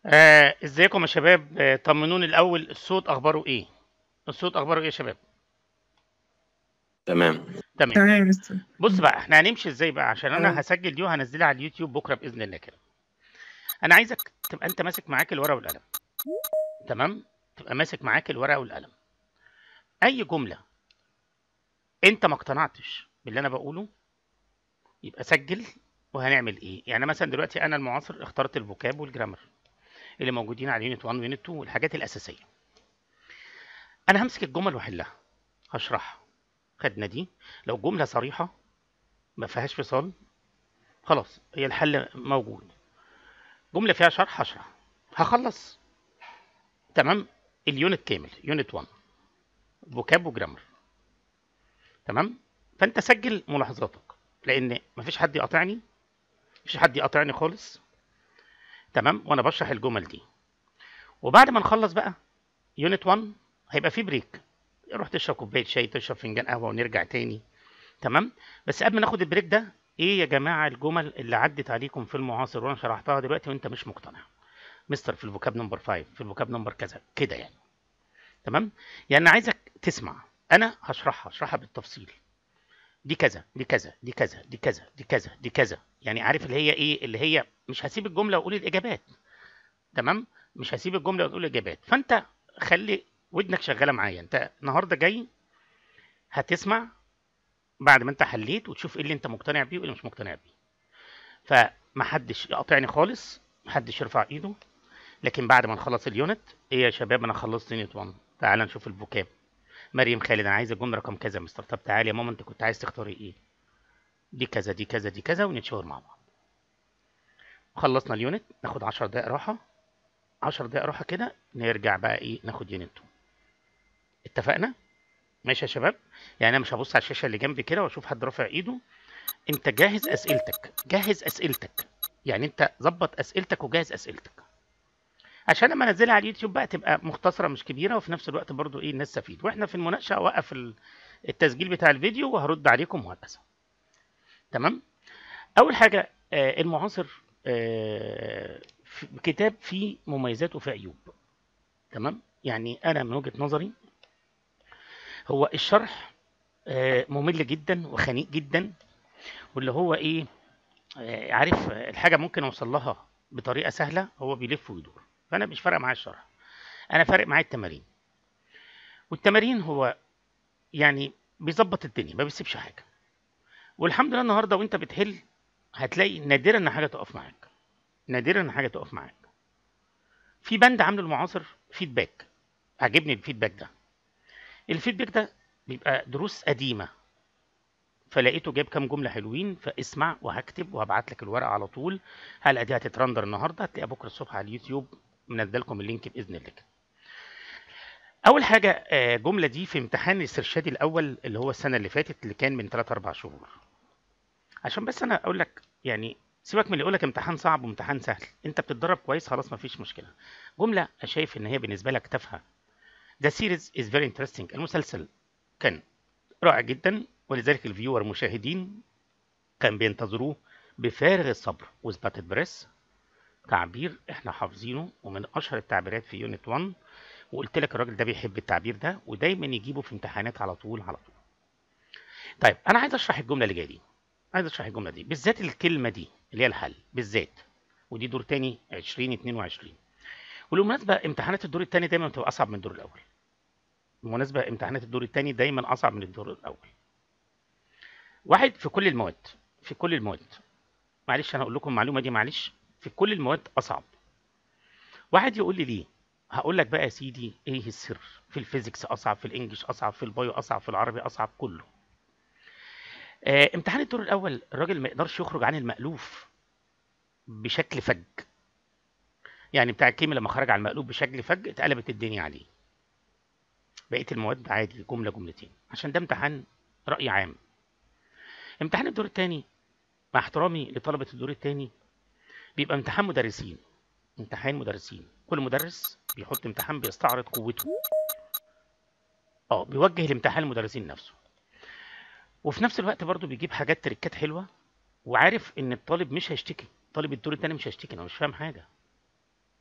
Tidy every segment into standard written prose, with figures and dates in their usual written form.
ازيكم يا شباب؟ طمنوني الاول، الصوت اخباره ايه؟ الصوت اخباره ايه يا شباب؟ تمام. تمام. تمام يا مستر. بص بقى، احنا هنمشي ازاي بقى؟ عشان انا تمام. هسجل دي وهنزلها على اليوتيوب بكره باذن الله كده. انا عايزك تبقى انت ماسك معاك الورقه والقلم. تمام. تبقى ماسك معاك الورقه والقلم. اي جمله انت ما اقتنعتش باللي انا بقوله يبقى سجل. وهنعمل ايه؟ يعني مثلا دلوقتي انا المعاصر اخترت الفوكاب والجرامر اللي موجودين على يونت 1 ويونت 2 والحاجات الاساسيه. انا همسك الجمل واحلها، هشرحها. خدنا دي. لو جمله صريحه ما فيهاش فصال، خلاص هي الحل موجود. جملة فيها شرح هشرح، هخلص. تمام. اليونت كامل، يونت 1، فوكاب وجرامر. تمام. فانت سجل ملاحظاتك، لان مفيش حد يقاطعني، مفيش حد يقاطعني خالص. تمام. وانا بشرح الجمل دي. وبعد ما نخلص بقى يونت 1 هيبقى في بريك، روح تشرب كوبايه شاي، تشرب فنجان قهوه، ونرجع تاني. تمام. بس قبل ما ناخد البريك ده، ايه يا جماعه الجمل اللي عدت عليكم في المعاصر وانا شرحتها دلوقتي وانت مش مقتنع؟ مستر في الفوكاب نمبر 5، في الفوكاب نمبر كذا كده يعني. تمام. يعني انا عايزك تسمع، انا هشرحها بالتفصيل. دي كذا، دي كذا، دي كذا، دي كذا، دي كذا، دي كذا. يعني عارف اللي هي ايه؟ اللي هي مش هسيب الجمله واقول الاجابات. تمام. مش هسيب الجمله واقول الاجابات. فانت خلي ودنك شغاله معايا. انت النهارده جاي هتسمع بعد ما انت حليت، وتشوف ايه اللي انت مقتنع بيه وايه اللي مش مقتنع بيه. فمحدش يقاطعني خالص، محدش يرفع ايده. لكن بعد ما نخلص اليونت، ايه يا شباب انا خلصت يونت 1، تعال نشوف الفوكاب. مريم خالد، انا عايز الجمله رقم كذا يا مستر. طب تعالى يا ماما، انت كنت عايز تختاري ايه؟ دي كذا، دي كذا، دي كذا، ونتشاور مع بعض. خلصنا اليونت، ناخد 10 دقائق راحه. 10 دقائق راحه كده، نرجع بقى ايه، ناخد يونت 2. اتفقنا؟ ماشي يا شباب. يعني انا مش هبص على الشاشه اللي جنبي كده واشوف حد رافع ايده. انت جهز اسئلتك، جهز اسئلتك. يعني انت ظبط اسئلتك وجهز اسئلتك، عشان لما انزلها على اليوتيوب بقى تبقى مختصره مش كبيره، وفي نفس الوقت برضو ايه، الناس تستفيد. واحنا في المناقشه اوقف التسجيل بتاع الفيديو وهرد عليكم وهكذا. تمام. اول حاجه المعاصر كتاب فيه مميزات وفيه عيوب. تمام. يعني انا من وجهه نظري هو الشرح ممل جدا وخنيق جدا، واللي هو ايه، عارف الحاجه ممكن اوصل لها بطريقه سهله، هو بيلف ويدور. فانا مش فارق معايا الشرح، انا فارق معايا التمارين. والتمارين هو يعني بيظبط الدنيا، ما بيسيبش حاجه. والحمد لله النهارده وانت بتحل هتلاقي نادرا ان حاجه تقف معاك، نادرا ان حاجه تقف معاك. في بند عامله المعاصر فيدباك، عجبني الفيدباك ده. الفيدباك ده بيبقى دروس قديمه، فلقيته جايب كام جمله حلوين، فاسمع وهكتب وهبعت لك الورقه على طول. الحلقه دي هتترندر النهارده، هتلاقيها بكره الصبح على اليوتيوب، منزل لكم اللينك باذن الله كده. اول حاجه جمله دي في امتحان الاسترشادي الاول اللي هو السنه اللي فاتت، اللي كان من 3 4 شهور. عشان بس انا اقول لك يعني، سيبك من اللي يقول لك امتحان صعب وامتحان سهل، انت بتتدرب كويس خلاص مفيش مشكله. جمله شايف ان هي بالنسبه لك تافهه. The series is very interesting. المسلسل كان رائع جدا، ولذلك الفيور مشاهدين كان بينتظروه بفارغ الصبر. وثبتت بريس تعبير احنا حافظينه ومن اشهر التعبيرات في يونت 1. وقلت لك الراجل ده بيحب التعبير ده ودايما يجيبه في امتحانات على طول على طول. طيب انا عايز اشرح الجمله اللي جايه دي، عايز اشرح الجمله دي بالذات، الكلمه دي اللي هي الحل بالذات. ودي دور تاني 2022. وبالمناسبه امتحانات الدور الثاني دايما بتبقى اصعب من الدور الاول. بالمناسبه امتحانات الدور الثاني دايما اصعب من الدور الاول. واحد في كل المواد، في كل المواد. معلش انا هقول لكم المعلومه دي، معلش، في كل المواد اصعب. واحد يقول لي ليه؟ هقول لك بقى يا سيدي ايه السر. في الفيزيكس اصعب، في الانجليش اصعب، في البايو اصعب، في العربي اصعب، كله. امتحان الدور الاول الراجل ما يقدرش يخرج عن المألوف بشكل فج. يعني بتاع الكيمياء لما خرج على المقلوب بشكل فج اتقلبت الدنيا عليه. بقيه المواد عادي، جمله جملتين، عشان ده امتحان رأي عام. امتحان الدور الثاني مع احترامي لطلبه الدور الثاني بيبقى امتحان مدرسين. امتحان مدرسين، كل مدرس بيحط امتحان بيستعرض قوته. بيوجه الامتحان للمدرسين نفسه. وفي نفس الوقت برضو بيجيب حاجات تريكات حلوه، وعارف ان الطالب مش هيشتكي. طالب الدور الثاني مش هيشتكي، انا مش فاهم حاجه.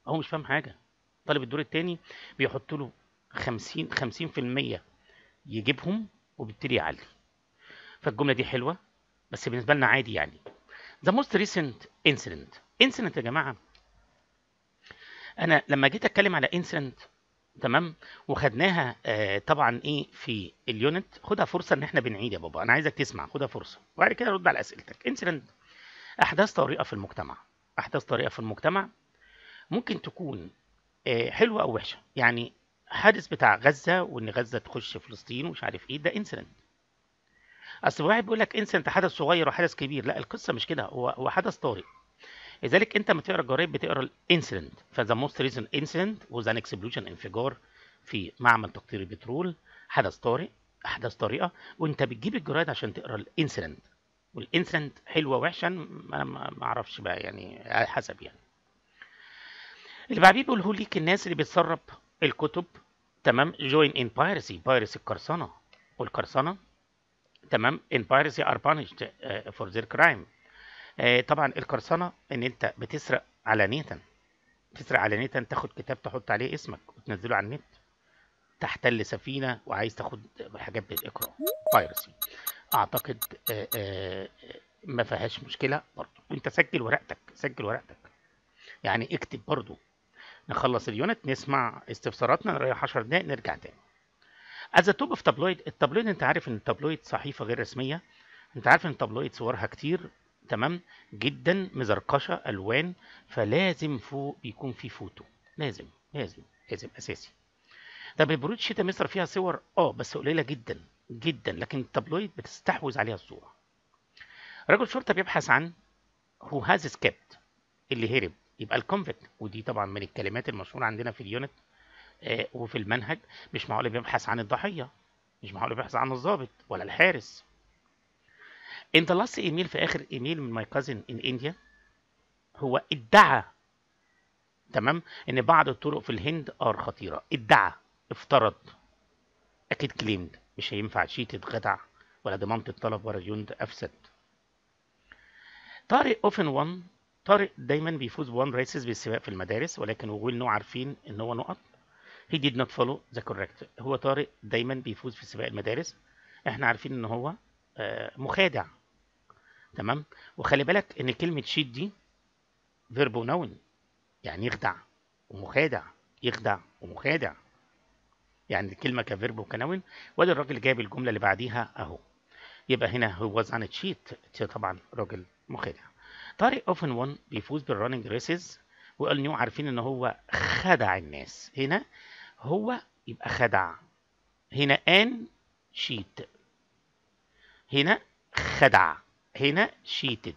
هو مش فاهم حاجه. طالب الدور الثاني بيحط له 50% يجيبهم وبيبتدي يعلي. فالجمله دي حلوه بس بالنسبه لنا عادي يعني. The most recent incident يا جماعه، انا لما جيت اتكلم على incident تمام وخدناها طبعا ايه في اليونت، خدها فرصه ان احنا بنعيد يا بابا، انا عايزك تسمع، خدها فرصه وبعد كده رد على اسئلتك. incident احداث طارئه في المجتمع. احداث طارئه في المجتمع ممكن تكون حلوه او وحشه. يعني حادث بتاع غزه وان غزه تخش فلسطين ومش عارف ايه، ده انسيدنت. اصل واحد بيقول لك انسيدنت حدث صغير وحدث كبير، لا القصه مش كده، هو حدث طارئ. لذلك انت لما تقرا الجرايد بتقرا الانسيدنت. فذا موست ريسنت انسيدنت واز ان اكسبلوجن، انفجار في معمل تقطير البترول، حدث طارئ، احداث طارئه. وانت بتجيب الجرايد عشان تقرا الانسيدنت. والانسيدنت حلوه وحشه انا ما اعرفش بقى يعني، على حسب يعني. اللي بعديه بيقوله ليك الناس اللي بتسرب الكتب تمام join in piracy القرصنه. والقرصنه تمام in piracy are punished for their crime. طبعا القرصنه ان انت بتسرق علانيه، تاخد كتاب تحط عليه اسمك وتنزله على النت، تحتل سفينه وعايز تاخد حاجات بالاكراه. بايرسي اعتقد ما فيهاش مشكله برضه. وانت سجل ورقتك يعني اكتب برضه. نخلص اليونت نسمع استفساراتنا، نريح 10 دقايق نرجع تاني. از توب اوف تابلويد. التابلويد انت عارف ان التابلويد صحيفه غير رسميه، انت عارف ان التابلويد صورها كتير تمام جدا، مزرقشه الوان، فلازم فوق بيكون في فوتو، لازم اساسي. طب البرود شيتا مصر فيها صور بس قليله جدا جدا، لكن التابلويد بتستحوذ عليها الصوره. رجل شرطه بيبحث عن هو هاز سكيبت، اللي هرب، يبقى الكونفكت. ودي طبعا من الكلمات المشهوره عندنا في اليونت وفي المنهج. مش معقول بيبحث عن الضحيه، مش معقول بيبحث عن الضابط ولا الحارس. انت لاست ايميل، في اخر ايميل من ماي كازن ان انديا، هو ادعى تمام ان بعض الطرق في الهند خطيره. ادعى، افترض، اكيد كليمد، مش هينفع شيء تتخدع ولا ضمانه الطلب ولا يوند افسد. طارق اوفن 1، طارق دايما بيفوز بوان ريسز بالسباق في المدارس، ولكن ويل نو عارفين ان هو نقط. he did not follow the correct. هو طارق دايما بيفوز في سباق المدارس، احنا عارفين ان هو مخادع تمام. وخلي بالك ان كلمه شيت دي فيرب ونون، يعني يخدع ومخادع، يخدع ومخادع، يعني الكلمه كفيرب وكنون. وادي الراجل جايب الجمله اللي بعديها اهو، يبقى هنا هو واز ان تشيت، طبعا راجل مخادع. طارق اوفن 1 بيفوز بالرننج ريسز، وقال نيو عارفين ان هو خدع الناس. هنا هو يبقى خدع، هنا ان شيت، هنا خدع، هنا شيتد.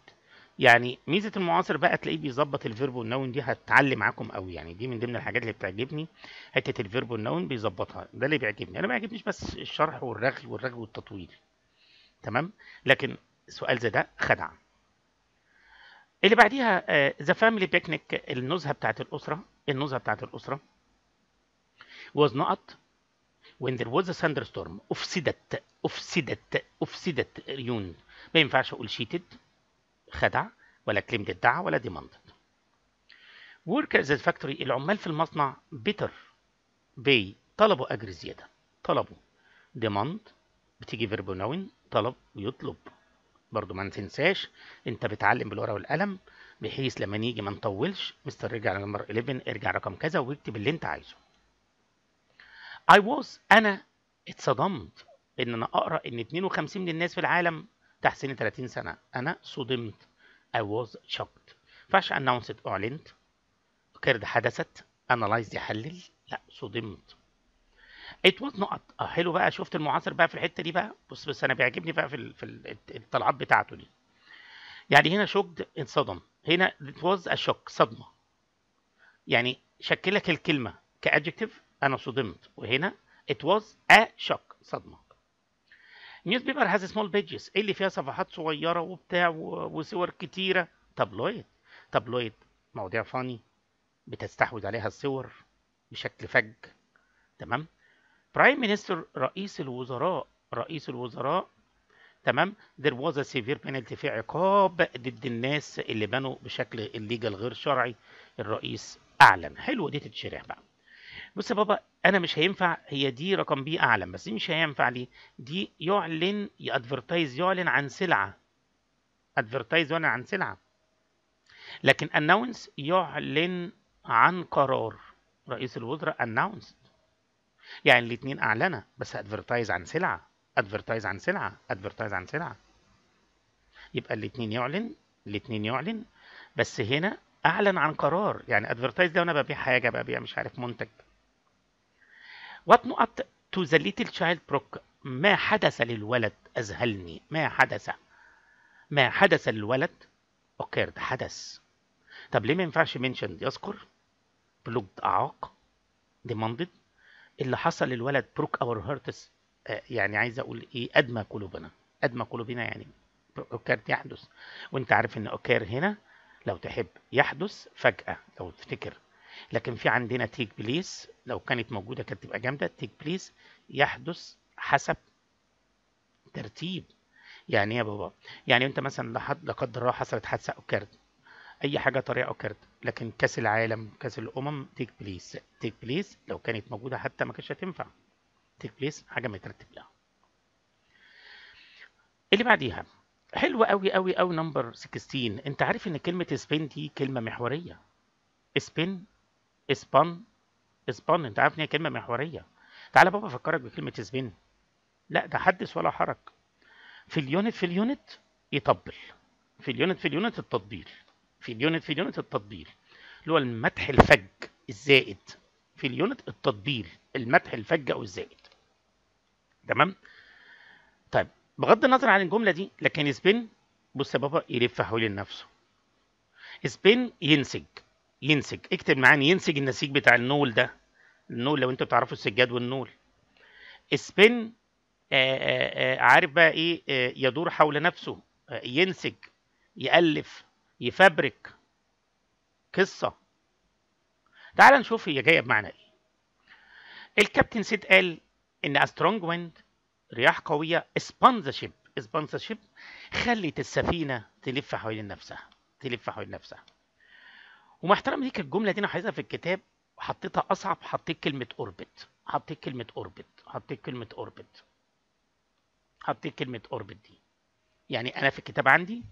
يعني ميزه المعاصر بقى تلاقيه بيظبط الفيرب والنون، دي هتتعلم معاكم قوي يعني، دي من ضمن الحاجات اللي بتعجبني، حته الفيرب والنون بيظبطها، ده اللي بيعجبني. انا ما بيعجبنيش بس الشرح والرغي والتطويل تمام، لكن سؤال زي ده خدع. اللي بعديها ذا فاميلي بيكنيك، النزهه بتاعت الاسره was not when there was a thunderstorm. افسدت عيون. ما ينفعش اقول شيتد خدع، ولا كلمة ادعى، ولا demanded. workers at factory، العمال في المصنع better pay، طلبوا اجر زياده، طلبوا. demand بتيجي فيرب نون، طلب ويطلب. برضو ما تنساش انت بتعلم بالورقه والقلم، بحيث لما نيجي ما نطولش. مستر رجع لنمبر 11، ارجع رقم كذا واكتب اللي انت عايزه. انا اتصدمت ان انا اقرا ان 52 من الناس في العالم تحت سن 30 سنه. انا صدمت. I was shocked. فاش announced اعلنت، كرد حدثت، analyzed يحلل، لا صدمت. it was نقط. حلو بقى، شفت المعاصر بقى في الحته دي بقى. بس انا بيعجبني بقى في الطلعات بتاعته دي. يعني هنا شوكد انصدم، هنا it was a shock صدمه، يعني شكلك الكلمه كادجكتيف انا صدمت، وهنا it was a shock صدمه. نيوز بيبر هاز سمول بيجز، اللي فيها صفحات صغيره وبتاع وصور كتيره. تابلويد مواضيع فاني بتستحوذ عليها الصور بشكل فج تمام. برايم مينستر، رئيس الوزراء تمام. there was a severe penalty، في عقاب ضد الناس اللي بنوا بشكل الليجال غير شرعي. الرئيس اعلن. حلو، دي تتشرح بقى. بص يا بابا، انا مش هينفع، هي دي رقم بي اعلن، بس دي مش هينفع ليه؟ دي يعلن، يادفرتايز، يعلن عن سلعه. ادفرتايز يعلن عن سلعه، لكن اناونس يعلن عن قرار. رئيس الوزراء اناونس، يعني الاثنين اعلنه، بس ادفرتايز عن سلعه. ادفرتايز عن سلعه، ادفرتايز عن سلعه. يبقى الاثنين يعلن، الاثنين يعلن، بس هنا اعلن عن قرار. يعني ادفرتايز ده وانا ببيع حاجه، ببيع مش عارف منتج. وات نقط تو ذا ليتل تشايلد بروك، ما حدث للولد اذهلني. ما حدث، ما حدث للولد اوكيرد، حدث. طب ليه ما ينفعش منشن يذكر؟ بلوجد اعاق، ديماندد، اللي حصل للولد بروك اور هيرتس. يعني عايز اقول ايه؟ ادمى قلوبنا. ادمى قلوبنا يعني اوكيرد يحدث. وانت عارف ان اوكير هنا لو تحب يحدث فجأة لو تفتكر، لكن في عندنا تيك بليس، لو كانت موجودة كانت تبقى جامدة. تيك بليس يحدث حسب ترتيب. يعني ايه يا بابا؟ يعني انت مثلا لا قدر الله حصلت حادثة اوكيرد، اي حاجة طريقة اوكيرد، لكن كاس العالم، كاس الامم، تيك بليس. تيك بليس لو كانت موجودة حتى ما كانتش هتنفع. تيك بليس حاجة مترتب لها. اللي بعديها حلوة قوي قوي قوي، نمبر 16. انت عارف ان كلمة سبين دي كلمة محورية. سبين، اسبان، اسبان، انت عارف ان هي كلمة محورية. تعالى بابا افكرك بكلمة سبين. لا ده حدث ولا حرج. في اليونت، في اليونت يطبل. في اليونت، في اليونت التطبيل. في اليونت، في اليونت التطبيل، اللي هو المدح الفج الزائد. في اليونت التطبيل، المدح الفج او الزائد. تمام. طيب بغض النظر عن الجملة دي، لكن سبين، بص يا بابا، يلف حوالين نفسه. سبين ينسج. ينسج، اكتب معايا، ينسج النسيج بتاع النول ده. النول لو انتوا بتعرفوا السجاد والنول. سبين، عارف بقى ايه؟ يدور حول نفسه، ينسج، يألف، يفبرك قصة. تعال نشوف هي جاية بمعنى ايه. الكابتن سيد قال ان سترونج ويند، رياح قوية، سبانزشيب. سبانزشيب خلت السفينة تلف حوالين نفسها، تلف حوالين نفسها. ومع احترامي ليك، الجملة دي انا حافظها في الكتاب وحطيتها اصعب. حطيت كلمة اوربت، حطيت كلمة اوربت، حطيت كلمة اوربت، حطيت كلمة اوربت دي. يعني انا في الكتاب عندي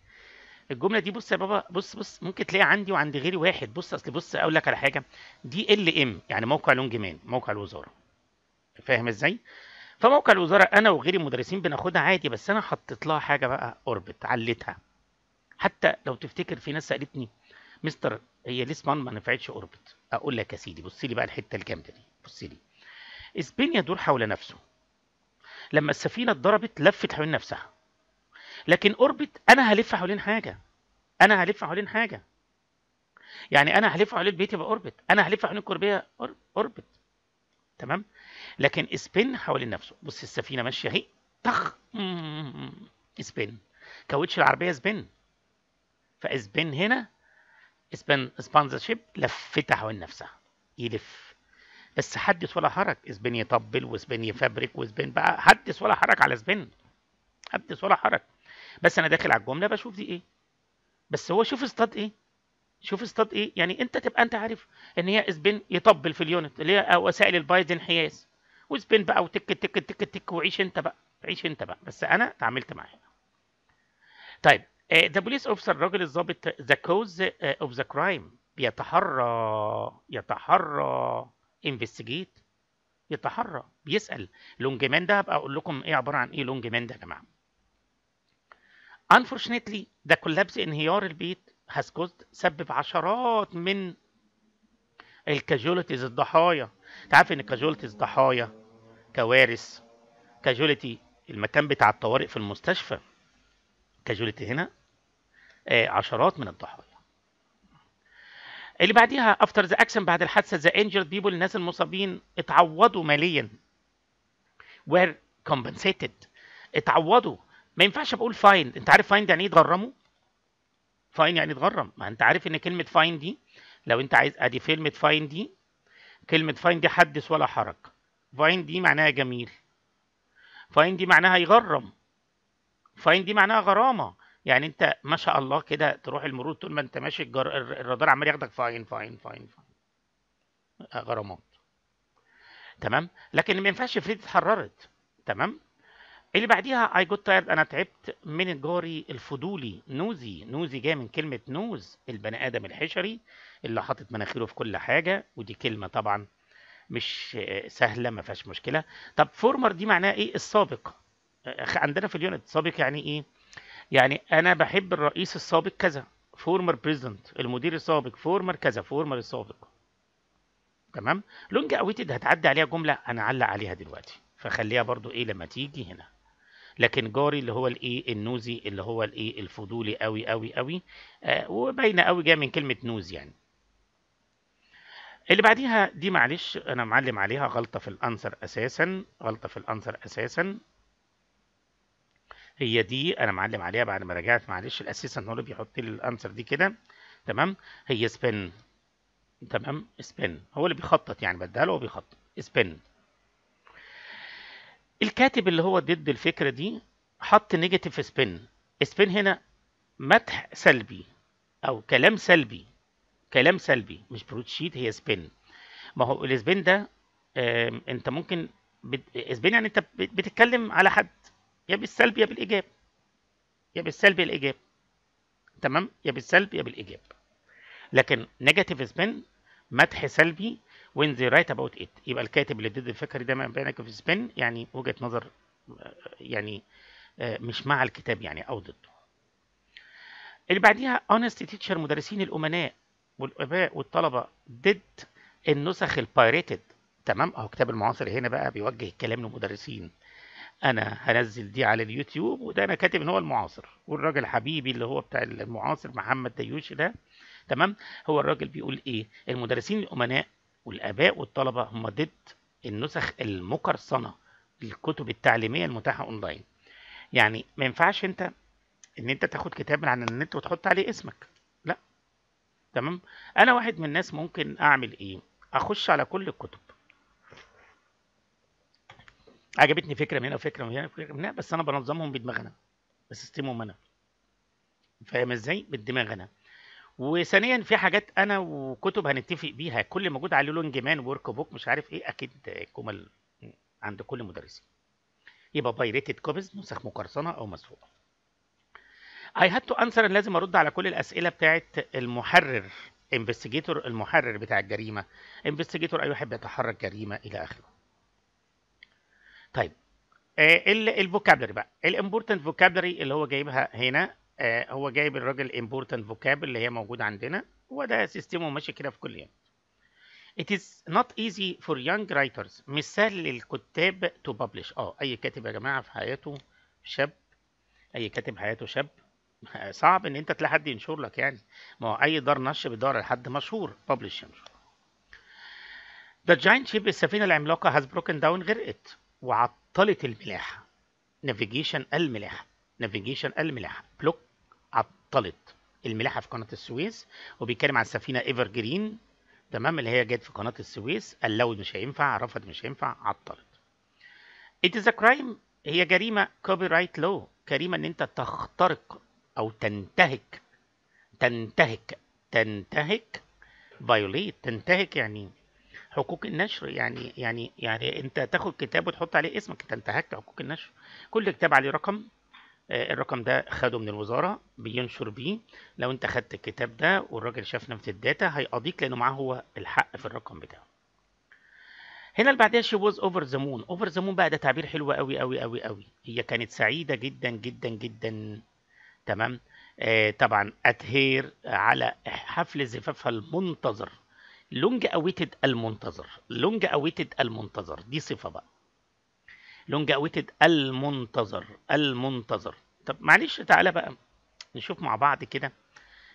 الجمله دي، بص يا بابا، بص بص، ممكن تلاقيها عندي وعند غيري واحد. بص اصل، بص اقول لك على حاجه، دي ال ام يعني موقع لونجمان، موقع الوزاره. فاهم ازاي؟ فموقع الوزاره انا وغيري المدرسين بناخدها عادي، بس انا حطيت لها حاجه بقى اوربت، علتها. حتى لو تفتكر في ناس سالتني مستر هي ليه اسمها ما نفعتش اوربت؟ اقول لك يا سيدي، بص لي بقى الحته الجامده دي، بص لي. سبين يدور حول نفسه. لما السفينه اتضربت لفت حوالين نفسها، لكن اوربت انا هلف حوالين حاجه. انا هلف حوالين حاجه، يعني انا هلف حوالين البيت يبقى اوربت، انا هلف حوالين الكوربيه اوربت. تمام. لكن سبين حوالين نفسه. بص السفينه ماشيه اهي، طخ، سبين. كاوتش العربيه سبين. فاسبين هنا، سبين سبانزرشيب لفتها حوالين نفسها، يلف. بس حدث ولا حرج. سبين يطبل، وسبين يفبرك، وسبين بقى حدث ولا حرج على سبين. حدث ولا حرج. بس انا داخل على الجمله بشوف دي ايه. بس هو شوف اصطاد ايه. شوف اصطاد ايه. يعني انت تبقى انت عارف ان هي سبين يطبل في اليونت اللي هي وسائل البايظ انحياز، وسبين بقى وتك تك تك تك، وعيش انت بقى، عيش انت بقى، بس انا اتعاملت معاها. طيب ذا بوليس اوفيسر، الراجل الضابط، ذا كوز اوف ذا كرايم، يتحرى انفستيجيت، يتحرى، بيسال. لونج مان ده هبقى اقول لكم ايه عباره عن ايه لونج مان ده يا جماعه. unfortunately the collapse، انهيار البيت، has caused، سبب عشرات من الكاجولتيز، الضحايا. انت عارف ان الكاجولتيز ضحايا كوارث. كاجولتي المكان بتاع الطوارئ في المستشفى. كاجولتي هنا عشرات من الضحايا. اللي بعديها افتر ذا اكشن، بعد الحادثه، ذا انجرد بيبول، الناس المصابين اتعوضوا ماليا. were compensated، اتعوضوا. ما ينفعش بقول فاين. انت عارف فاين يعني ايه؟ تغرموا. فاين يعني تغرم. ما انت عارف ان كلمه فاين دي، لو انت عايز ادي كلمه فاين دي، كلمه فاين دي حدث ولا حرج. فاين دي معناها جميل. فاين دي معناها يغرم. فاين دي معناها غرامه. يعني انت ما شاء الله كده تروح المرور طول ما انت ماشي، الرادار عمال ياخدك فاين فاين فاين فاين. غرامات. تمام، لكن ما ينفعش فريد اتحررت. تمام. اللي بعديها I got tired، انا تعبت من جاري الفضولي. نوزي، نوزي جاي من كلمة نوز، البني ادم الحشري اللي حاطط مناخيره في كل حاجة، ودي كلمة طبعا مش سهلة، ما فيهاش مشكلة. طب فورمر دي معناها ايه؟ السابق. عندنا في اليونت سابق يعني ايه؟ يعني انا بحب الرئيس السابق كذا، فورمر بريزيدنت، المدير السابق فورمر كذا، فورمر السابق. تمام. لونج اويتد هتعدي عليها جملة هنعلق عليها دلوقتي، فخليها برضو ايه لما تيجي هنا. لكن جاري اللي هو الايه النوزي، اللي هو الايه الفضولي قوي قوي قوي، وباينه قوي جايه من كلمه نوز يعني. اللي بعديها دي معلش انا معلم عليها غلطه في الانسر اساسا، غلطه في الانسر اساسا. هي دي انا معلم عليها بعد ما رجعت، معلش الاساسا هو اللي بيحط لي الانسر دي كده. تمام. هي سبين. تمام، سبين هو اللي بيخطط يعني، بديها له وبيخطط سبين. الكاتب اللي هو ضد الفكره دي حط نيجاتيف سبين. سبين هنا مدح سلبي او كلام سلبي، كلام سلبي مش بروت شيت، هي سبين. ما هو السبين ده انت ممكن سبين يعني انت بتتكلم على حد يا بالسلب يا بالايجاب، يا بالسلب يا الايجاب. تمام، يا بالسلب يا بالايجاب. لكن نيجاتيف سبين مدح سلبي when they write about it، يبقى الكاتب اللي ضد الفكره ده نيجاتيف سبين يعني وجهه نظر يعني مش مع الكتاب يعني او ضده. اللي بعديها honest teacher، مدرسين الامناء والاباء والطلبه ضد النسخ البايريتد. تمام، اهو كتاب المعاصر هنا بقى بيوجه الكلام للمدرسين. انا هنزل دي على اليوتيوب، وده انا كاتب ان هو المعاصر، والراجل حبيبي اللي هو بتاع المعاصر محمد ديوشي ده. تمام. هو الراجل بيقول ايه؟ المدرسين الامناء والاباء والطلبه هم ضد النسخ المقرصنه للكتب التعليميه المتاحه اونلاين. يعني ما ينفعش انت ان انت تاخد كتاب من على النت وتحط عليه اسمك، لا. تمام. انا واحد من الناس ممكن اعمل ايه؟ اخش على كل الكتب، عجبتني فكره من هنا وفكره من هنا وفكره من هنا، بس انا بنظمهم بدماغنا، بسيستمهم انا. فاهم ازاي؟ بالدماغ انا. وثانيا في حاجات انا وكتب هنتفق بيها، كل موجود عليه لونج مان ورك بوك مش عارف ايه، اكيد جمل عند كل مدرسين. يبقى بايريتد كوبيز، نسخ مقرصنه او مسروقه. I had to answer، لازم ارد على كل الاسئله بتاعت المحرر، انفستيجيتور المحرر بتاع الجريمه، انفستيجيتور اي واحد بيتحرك جريمه الى اخره. طيب الفوكابلري بقى، الامبورتنت فوكابلري اللي هو جايبها هنا، هو جايب الراجل امبورتنت فوكاب اللي هي موجوده عندنا، وده سيستمه ماشي كده في كل يوم. It is not easy for young writers، مش سهل للكتاب to publish. اي كاتب يا جماعه في حياته شاب، اي كاتب في حياته شاب صعب ان انت تلاقي حد ينشر لك يعني، ما هو اي دار نشر بيدور على حد مشهور publish ينشر. The giant ship، السفينه العملاقه has broken down، غرقت وعطلت الملاحه. نافيجيشن الملاحه، نافيجيشن الملاحه، بلوك عطلت الملاحه في قناه السويس، وبيتكلم عن السفينه ايفر جرين. تمام، اللي هي جت في قناه السويس، اللود مش هينفع، رفض مش هينفع، عطلت. It is a crime، هي جريمه كوبي رايت لو، جريمه ان انت تخترق او تنتهك، تنتهك violate، تنتهك يعني حقوق النشر، يعني انت تاخد كتاب وتحط عليه اسمك، انت انتهكت حقوق النشر. كل كتاب عليه رقم، الرقم ده خده من الوزاره بينشر بيه. لو انت خدت الكتاب ده والراجل شاف نفس الداتا هيقضيك، لانه معاه هو الحق في الرقم بتاعه. هنا اللي بعدها she was over the moon. over the moon بقى ده تعبير حلو قوي قوي قوي قوي، هي كانت سعيده جدا جدا جدا. تمام. طبعا اتهير على حفل زفافها المنتظر، لونج اويتد المنتظر، لونج اويتد المنتظر دي صفه بقى، لونج اويتد المنتظر، المنتظر. طب معلش تعالى بقى نشوف مع بعض كده.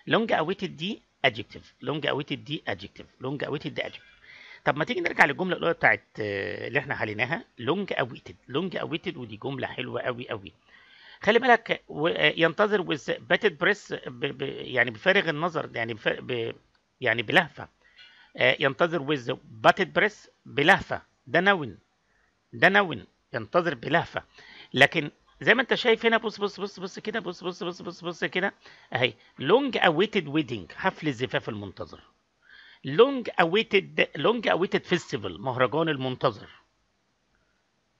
لونج اويتد دي ادجكتيف، لونج اويتد دي ادجكتيف، لونج اويتد دي ادجكتيف. طب ما تيجي نرجع للجمله الاولى بتاعت اللي احنا حليناها، لونج اويتد، لونج اويتد، ودي جمله حلوه قوي قوي. خلي بالك ينتظر with bated breath، يعني بفارغ النظر، يعني يعني بلهفه. ينتظر with bated breath بلهفه، ده نون، ده نون، ينتظر بلهفه. لكن زي ما انت شايف هنا، بص بص بص بص كده، بص بص بص بص بص كده اهي، لونج اويتد ويدنج، حفل الزفاف المنتظر. لونج اويتد فيستيفال، مهرجان المنتظر.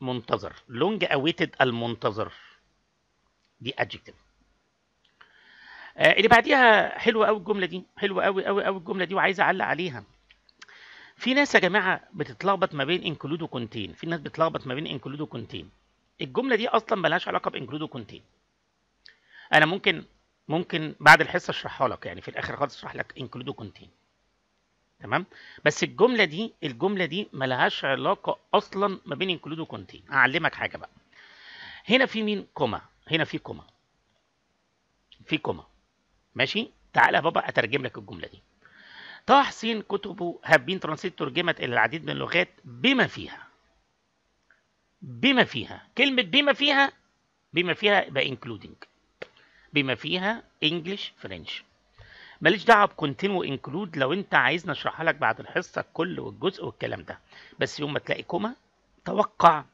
منتظر، لونج اويتد المنتظر، دي adjective. اللي بعديها حلوه قوي الجمله دي، حلوه قوي قوي قوي الجمله دي، وعايز اعلق عليها. في ناس يا جماعه بتتلخبط ما بين انكلود وكونتين، في ناس بتتلخبط ما بين انكلود وكونتين. الجمله دي اصلا ملهاش علاقه بانكلود وكونتين. انا ممكن بعد الحصه اشرحها لك، يعني في الاخر خالص اشرح لك انكلود وكونتين. تمام. بس الجمله دي ملهاش علاقه اصلا ما بين انكلود وكونتين. هعلمك حاجه بقى. هنا في مين؟ كوما. هنا في كوما، في كوما. ماشي. تعالى يا بابا اترجم لك الجمله دي. طه حسين كتبه have been translated، ترجمت الى العديد من اللغات بما فيها. بما فيها، كلمه بما فيها يبقى including. بما فيها انجلش فرنش. ماليش دعوه بكونتين وانكلود، لو انت عايزني اشرحها لك بعد الحصه الكل والجزء والكلام ده. بس يوم ما تلاقي كوما توقع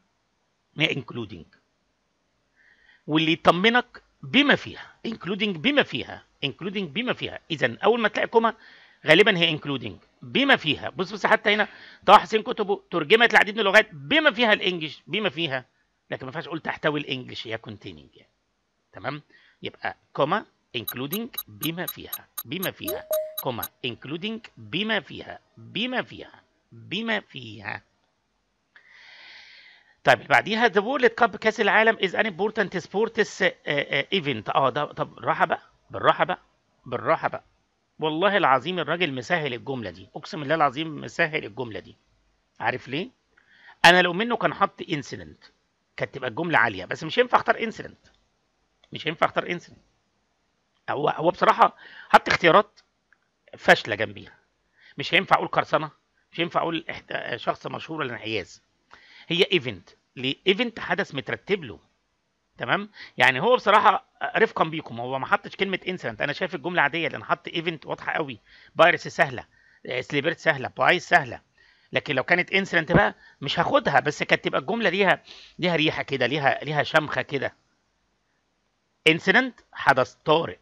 ما انكلودنج، واللي يطمنك بما فيها انكلودنج، بما فيها. اذا اول ما تلاقي كوما غالبا هي انكلودنج بما فيها. بص حتى هنا طه حسين كتبه ترجمت العديد من اللغات بما فيها الانجليش، بما فيها، لكن ما ينفعش اقول تحتوي الانجليش، هي كونتيننج يعني. تمام. يبقى كوما including بما فيها، كوما including بما فيها. طيب اللي بعديها the World Cup، كاس العالم is an important sports event. ده طب بالراحه بقى. والله العظيم الراجل مسهل الجمله دي، اقسم بالله العظيم مسهل الجمله دي. عارف ليه؟ انا لو منه كان حط incident كانت تبقى الجمله عاليه، بس مش هينفع اختار incident. هو بصراحه حط اختيارات فاشله جنبيها. مش هينفع اقول قرصنه، مش هينفع اقول شخص مشهور الانحياز. هي ايفنت، ليه؟ ايفنت حدث مترتب له. تمام. يعني هو بصراحه رفقا بيكم هو ما حطش كلمه انسنت. انا شايف الجمله عاديه لان حط ايفنت واضحه قوي. بايرس سهله، سليبرت سهله، بايس سهله. لكن لو كانت انسنت بقى مش هاخدها، بس كانت تبقى الجمله ليها ريحه كده، ليها شمخه كده. انسنت حدث طارئ،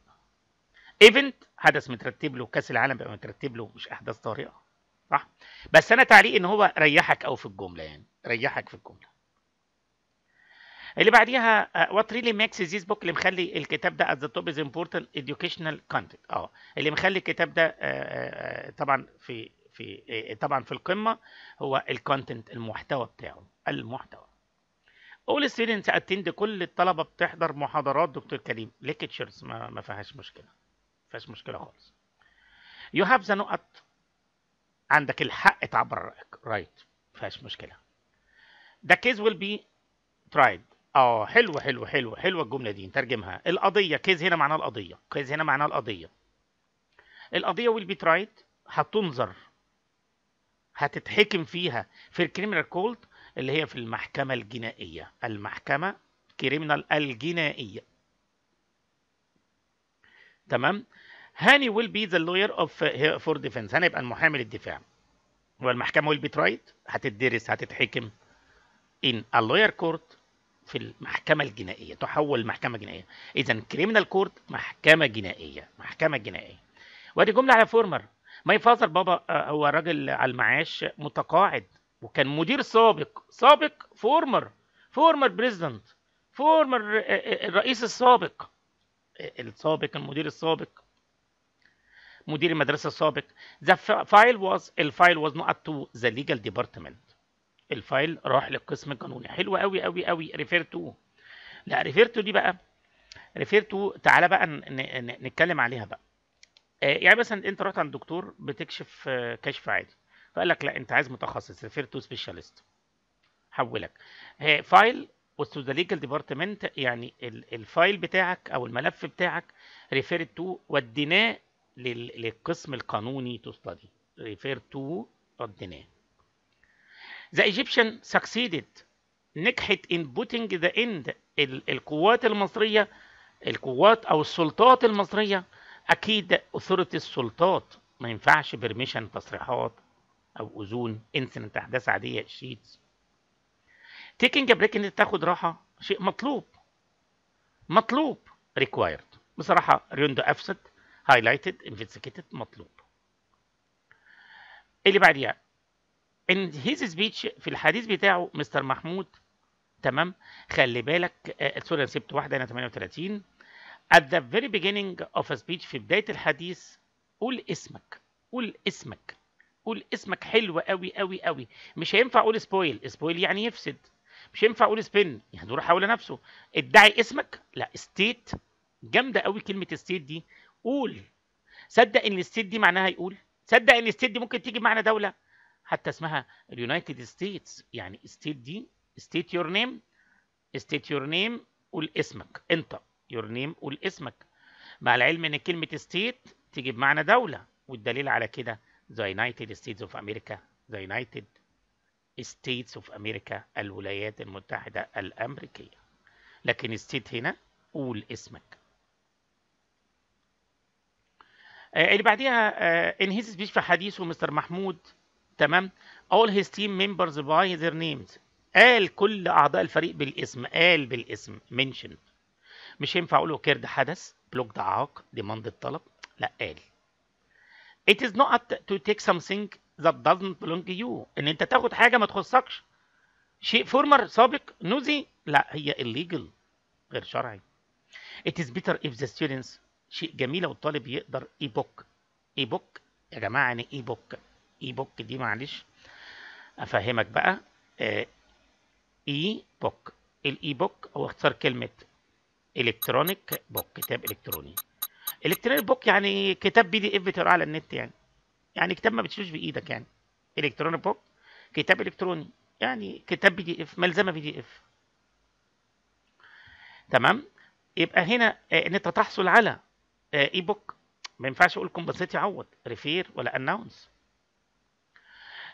ايفنت حدث مترتب له، كاس العالم بقى مترتب له، مش احداث طارئه. صح. بس انا تعليق ان هو ريحك او في الجمله، يعني ريحك في الجمله. اللي بعديها what really makes this book، اللي مخلي الكتاب ده at the top is important educational content. اللي مخلي الكتاب ده طبعا طبعا في القمه هو الكونتنت، المحتوى بتاعه، المحتوى. all students attend، كل الطلبه بتحضر محاضرات دكتور كريم. lectures ما فيهاش مشكله خالص. you have the نقط، عندك الحق تعبر رأيك، رايت، ما فيهاش مشكله. the case will be tried. حلوه الجمله دي، نترجمها. القضيه، كيز هنا معناها القضيه، القضيه will be tried، هتنظر، هتتحكم فيها في الكريمنال كولد، اللي هي في المحكمه الجنائيه، المحكمه كريمنال الجنائيه. تمام. هاني will be the lawyer for defense، هاني يبقى المحامي للدفاع. والمحكمه will be tried، هتدرس، هتتحكم in a lawyer court، في المحكمة الجنائية، تحول المحكمة جنائية. إذا كريمنال كورت محكمة جنائية، ودي جملة على فورمر. ماي فازر، بابا هو راجل على المعاش متقاعد، وكان مدير سابق فورمر بريزيدنت، فورمر الرئيس السابق، المدير السابق، مدير المدرسة السابق. الفايل was not to the legal department، الفايل راح للقسم القانوني. حلوه قوي ريفير تو. لا ريفير تو دي بقى، تعالى بقى نتكلم عليها بقى. يعني مثلا انت رحت عند الدكتور بتكشف كشف عادي، فقال لك لا انت عايز متخصص، ريفير تو سبيشاليست، حولك. فايل وتو ذا ليجل ديبارتمنت، يعني الفايل بتاعك او الملف بتاعك ريفير تو، وديناه للقسم القانوني تو ستادي، ريفير تو، وديناه. The Egyptian succeeded، نجحت in putting the end، القوات المصرية، القوات أو السلطات المصرية، أكيد authority، السلطات ما ينفعش permission، تصريحات أو أذون، incident، أحداث عادية، sheets. taking a break، إن تاخد راحة، شيء مطلوب required. بصراحة ريوندو أفسد، highlighted، investigated، مطلوب. اللي بعديها in his speech في الحديث بتاعه مستر محمود، تمام، خلي بالك سوري انا سبت واحده هنا 38. at the very beginning of a speech في بدايه الحديث قول اسمك، قول اسمك، قول اسمك حلو قوي قوي قوي. مش هينفع اقول سبويل، سبويل يعني يفسد. مش هينفع اقول سبين يدور حول نفسه. ادعي اسمك، لا ستيت. جامده قوي كلمه ستيت دي. قول، صدق ان الستيت دي معناها يقول، صدق ان الستيت دي ممكن تيجي بمعنى دوله، حتى اسمها اليونايتد ستيتس. يعني ستيت دي ستيت يور نيم، ستيت يور نيم قول اسمك انت، يور نيم قول اسمك، مع العلم ان كلمه ستيت تيجي بمعنى دوله، والدليل على كده The United States of America، The United States of America، الولايات المتحدة الأمريكية. لكن ستيت هنا قول اسمك. اللي بعديها in his speech في حديثه مستر محمود، تمام، all his team members by their names، قال كل أعضاء الفريق بالاسم، قال بالاسم mentioned. مش ينفع أقوله كيرد حدث، بلوك دعاق، demand الطلب، لا قال. It is not to take something that doesn't belong to you، ان انت تاخد حاجه ما تخصكش. شيء فورمر سابق نوزي، لا هي illegal غير شرعي. It is better if the students، شيء جميل لو الطالب يقدر اي بوك. اي بوك يا جماعه يعني اي بوك، اي بوك دي معلش افهمك بقى. اي بوك، الاي بوك هو اختصار كلمه الكترونيك بوك، كتاب الكتروني. الكترونيك بوك يعني كتاب بي دي اف بتقراه على النت، يعني كتاب ما بتشوفش بايدك. يعني الكترونيك بوك كتاب الكتروني، يعني كتاب بي دي اف، ملزمه بي دي اف، تمام. يبقى هنا ان انت تحصل على اي بوك، ما ينفعش اقول كومبنسيت يعوض ريفير ولا اناونس.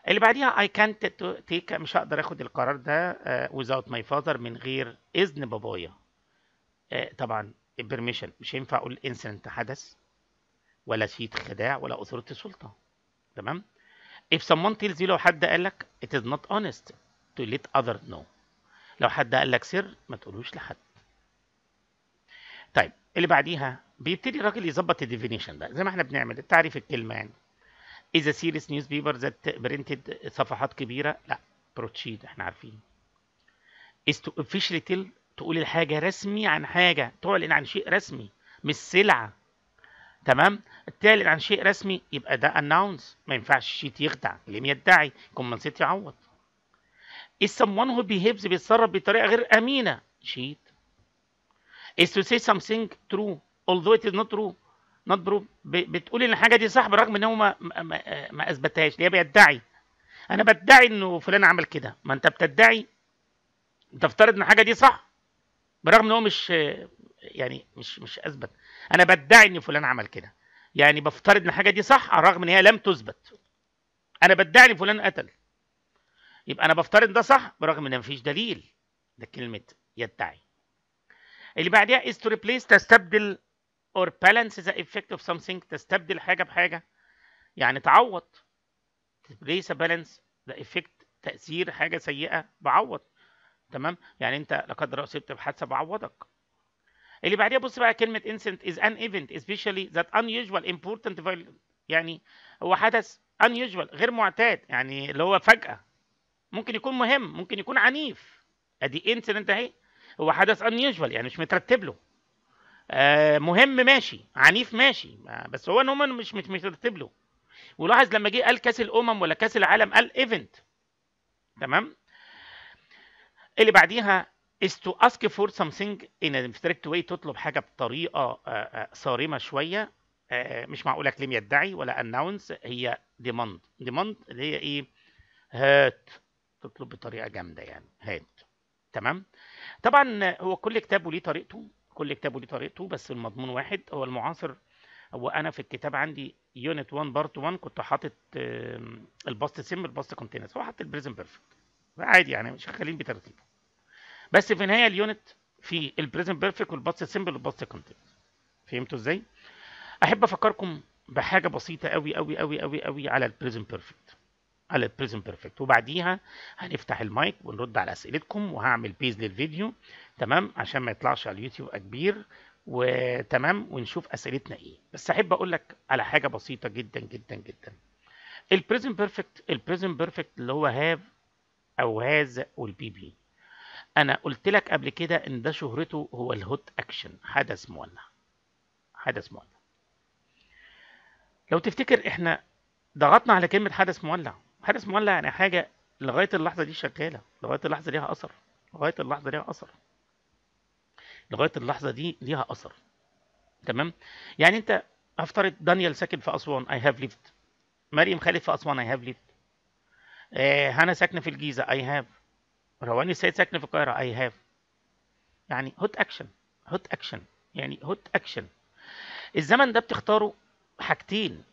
اللي بعديها I can't take، مش هقدر اخد القرار ده without my father، من غير اذن بابايا. طبعا permission، مش هينفع اقول incident حدث، ولا شيء خداع، ولا authority سلطه، تمام. if someone tells you، لو حد قال لك it is not honest to let other know، لو حد قال لك سر ما تقولوش لحد. طيب اللي بعديها بيبتدي الراجل يظبط الديفينيشن بقى زي ما احنا بنعمل تعريف الكلمه. يعني is a serious newspaper that printed، صفحات كبيره، لا بروتشيد احنا عارفين. is to officially tell، تقول الحاجه رسمي عن حاجه، تعلن عن شيء رسمي مش سلعه، تمام. تعلن عن شيء رسمي يبقى ده announce، ما ينفعش شيء يخدع، لم يدعي، كومنسيت يعوض. is someone who behaves، بيتصرف بطريقه غير امينه، شيت. is to say something true although it is not true not true، بتقول ان الحاجه دي صح برغم ان هو ما اثبتهاش، اللي هي بيدعي. انا بدعي انه فلان عمل كده، ما انت بتدعي، تفترض ان الحاجه دي صح برغم ان هو مش اثبت. انا بدعي ان فلان عمل كده، يعني بفترض ان الحاجه دي صح رغم ان هي لم تثبت. انا بدعي ان فلان قتل، يبقى انا بفترض ده صح برغم ان مفيش دليل. ده كلمه يدعي. اللي بعديها is to replace، تستبدل or balance the effect of something، تستبدل حاجه بحاجه، يعني تعوض. replace balance the effect، تاثير حاجه سيئه بعوض، تمام. يعني انت لا قدر الله اصبت بحادثه بعوضك. اللي بعديها بص بقى كلمه incident is an event especially that unusual important violent، يعني هو حدث unusual غير معتاد، يعني اللي هو فجاه، ممكن يكون مهم، ممكن يكون عنيف. ادي incident اهي، هو حدث unusual يعني مش مترتب له. مهم ماشي، عنيف ماشي، بس هو ان هم مش مترتب له. ولاحظ لما جه قال كاس الامم ولا كاس العالم قال ايفنت، تمام. اللي بعديها is to ask for something in a strict way، تطلب حاجه بطريقه صارمه شويه. مش معقوله كلمه يدعي ولا announce، هي demand. demand اللي هي ايه؟ هات، تطلب بطريقه جامده يعني هات، تمام. طبعا هو كل كتاب وليه طريقته، كل كتاب وليه طريقته، بس المضمون واحد هو المعاصر. هو انا في الكتاب عندي يونت 1 بارت 1 كنت حاطط الباست سيمبل الباست كونتينوس، هو حاطط البريزنت بيرفكت عادي، يعني شغالين بترتيب. بس في النهايه اليونت في البريزنت بيرفكت والباست سيمبل والباست كونتينوس. فهمتوا ازاي؟ احب افكركم بحاجه بسيطه قوي قوي قوي قوي قوي على البريزنت بيرفكت، على البريزنت بيرفكت، وبعديها هنفتح المايك ونرد على اسئلتكم، وهعمل بيز للفيديو، تمام، عشان ما يطلعش على اليوتيوب كبير، وتمام، ونشوف اسئلتنا ايه. بس احب اقول لك على حاجه بسيطه جدا جدا جدا. البريزنت بيرفكت اللي هو هاف او هاز والبي بي. انا قلت لك قبل كده ان ده شهرته هو الهوت اكشن، حدث مولع. حدث مولع. لو تفتكر احنا ضغطنا على كلمة حدث مولع. حدث مولع يعني حاجة لغاية اللحظة دي شغالة، لغاية اللحظة ليها أثر، لغاية اللحظة ليها أثر، لغاية اللحظة دي ليها أثر. تمام؟ يعني أنت هفترض دانيال ساكن في أسوان I have lived. مريم خالد في أسوان I have lived. هنا ساكنة في الجيزة I have. رواني السيد ساكنة في القاهرة I have. يعني هوت أكشن. هوت أكشن يعني هوت أكشن. الزمن ده بتختاره حاجتين،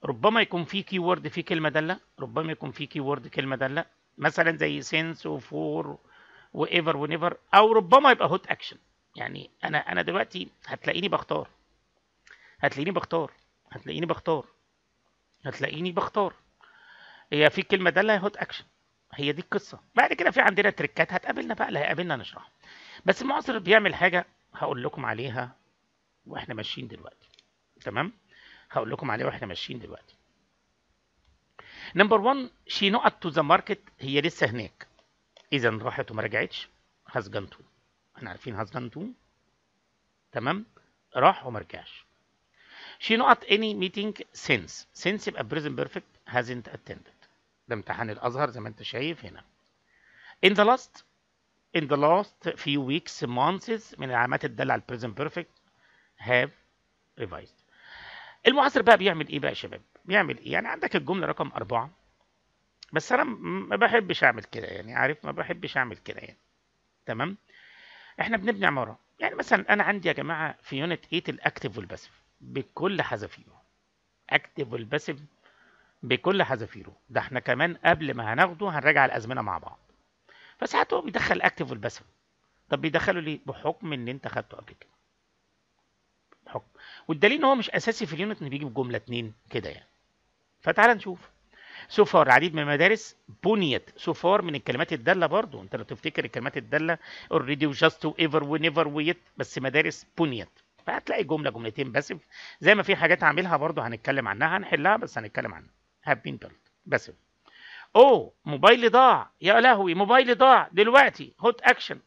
ربما يكون في كي وورد فيه كلمه داله، ربما يكون في كي وورد كلمه داله مثلا زي سينس وفور وايفر ونيفر، او ربما يبقى هوت اكشن. يعني انا دلوقتي هتلاقيني بختار، هتلاقيني بختار، هتلاقيني بختار، هتلاقيني بختار. هي في كلمه داله هوت اكشن. هي دي القصه. بعد كده في عندنا تريكات هتقابلنا بقى، اللي هيقابلنا نشرحها. بس المعاصر بيعمل حاجه هقول لكم عليها واحنا ماشيين دلوقتي. تمام؟ هقول لكم عليه واحنا ماشيين دلوقتي. نمبر 1 شي نقط تو ذا ماركت، هي لسه هناك، اذا راحت وما رجعتش. هاز تو، احنا عارفين هاز تو. تمام؟ راح وما رجعش. شي نقط اني ميتنج سينس يبقى بريزنت بيرفكت هازنت اتندد. ده امتحان الازهر زي ما انت شايف هنا. in the last few weeks months من العلامات الداله على البريزنت بيرفكت have revised. المعاصر بقى بيعمل ايه بقى يا شباب؟ بيعمل ايه؟ يعني عندك الجمله رقم 4، بس انا ما بحبش اعمل كده، يعني عارف ما بحبش اعمل كده يعني. تمام؟ احنا بنبني عماره. يعني مثلا انا عندي يا جماعه في يونت 8 الاكتف والباسيف بكل حذافيره. اكتف والباسيف بكل حذافيره. ده احنا كمان قبل ما هناخده هنراجع الازمنه مع بعض. فساعات هو بيدخل الاكتف والباسيف. طب بيدخله ليه؟ بحكم ان انت خدته قبل كده. بحكم. والدليل ان هو مش اساسي في اليونت ان بيجي بجمله 2 كده يعني. فتعال نشوف. سو فار العديد من المدارس بنيت. سو فار من الكلمات الداله برضو، انت لو تفتكر الكلمات الداله اوريدي وجاست وايفر ونيفر ويت، بس مدارس بنيت. فهتلاقي جمله جملتين باسف، زي ما في حاجات عاملها برضو هنتكلم عنها، هنحلها بس هنتكلم عنها. هاف بين بيلت باسف. اوه موبايلي ضاع، يا لهوي موبايلي ضاع دلوقتي، هوت اكشن.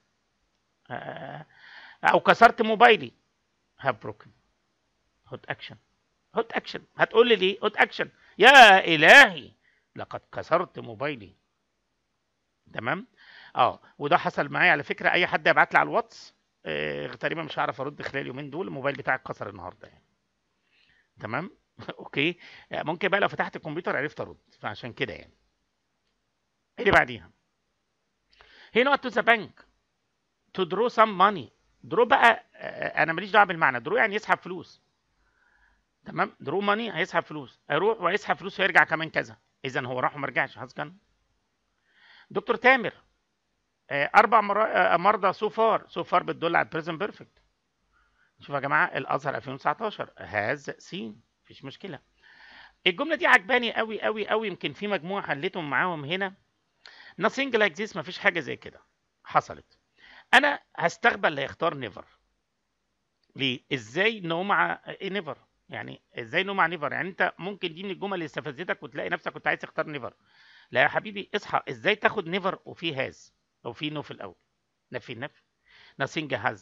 او كسرت موبايلي، هاف بروكن. هوت اكشن. هوت اكشن. هتقول لي ليه هوت اكشن؟ يا الهي لقد كسرت موبايلي. تمام؟ وده حصل معايا على فكره. اي حد يبعت لي على الواتس تقريبا مش هعرف ارد خلال اليومين دول، الموبايل بتاعي اتكسر النهارده يعني. تمام؟ اوكي. ممكن بقى لو فتحت الكمبيوتر عرفت ارد، فعشان كده يعني. اللي بعديها هنا تو ذا بانك تو درو سم ماني. درو بقى انا ماليش دعوه بالمعنى. درو يعني يسحب فلوس. تمام؟ درو ماني هيسحب فلوس، هيروح ويسحب فلوس ويرجع كمان كذا. اذا هو راح وما رجعش. هاسكن. دكتور تامر 4 مرضى سو فار. سو فار بتدل على البريزنت بيرفكت. شوفوا يا جماعه الازهر 2019 هاز سين. مفيش مشكله. الجمله دي عجباني قوي قوي قوي. يمكن في مجموعه حليتهم معاهم هنا. nothing like this، مفيش حاجه زي كده حصلت. انا هستقبل اللي هيختار نيفر. ليه؟ ازاي نو مع نيفر؟ يعني ازاي نو مع نيفر؟ يعني انت ممكن دي من الجمل اللي استفزتك وتلاقي نفسك كنت عايز تختار نيفر. لا يا حبيبي اصحى. ازاي تاخد نيفر وفي هاز او في نو في الاول؟ نفي. nothing has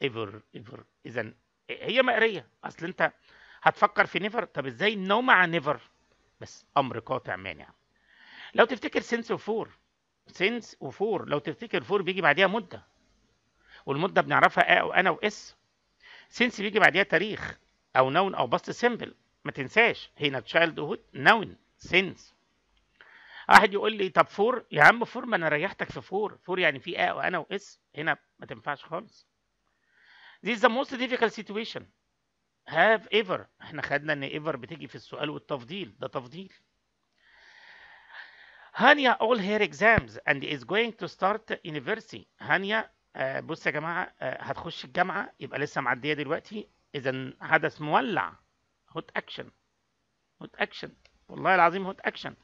ever. اذا هي مقريه. اصل انت هتفكر في نيفر. طب ازاي نو مع نيفر؟ بس امر قاطع مانع. لو تفتكر سينس وفور، سينس وفور، لو تفتكر فور بيجي بعديها مده، والمده بنعرفها او انا واس. سينس بيجي بعديها تاريخ او نون او باست سيمبل. ما تنساش هنا تشايلد هود نون سينس. واحد يقول لي طب فور يا عم، فور ما انا ريحتك في فور. فور يعني في او انا واس، هنا ما تنفعش خالص. This is the most difficult situation. have ever. احنا خدنا ان ever بتيجي في السؤال والتفضيل. ده تفضيل. هانيا all her exams and is going to start university. هانيا بص يا جماعه هتخش الجامعه، يبقى لسه معديه دلوقتي. اذا حدث مولع. هوت اكشن. هوت اكشن. والله العظيم هوت اكشن.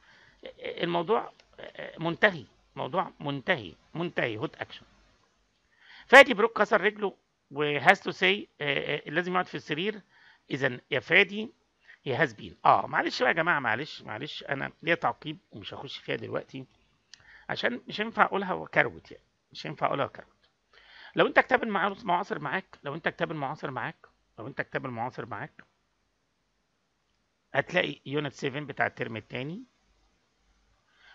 الموضوع منتهي. موضوع منتهي. منتهي. هوت اكشن. فادي بروك كسر رجله وهاز تو سي لازم يقعد في السرير. اذا يا فادي هي هاز بين. معلش بقى يا جماعه، معلش انا ليا تعقيب ومش هخش فيها دلوقتي عشان مش هينفع اقولها وكروت، يعني مش هينفع اقولها وكروت. لو انت كتاب المعاصر معاك، هتلاقي يونت 7 بتاع الترم الثاني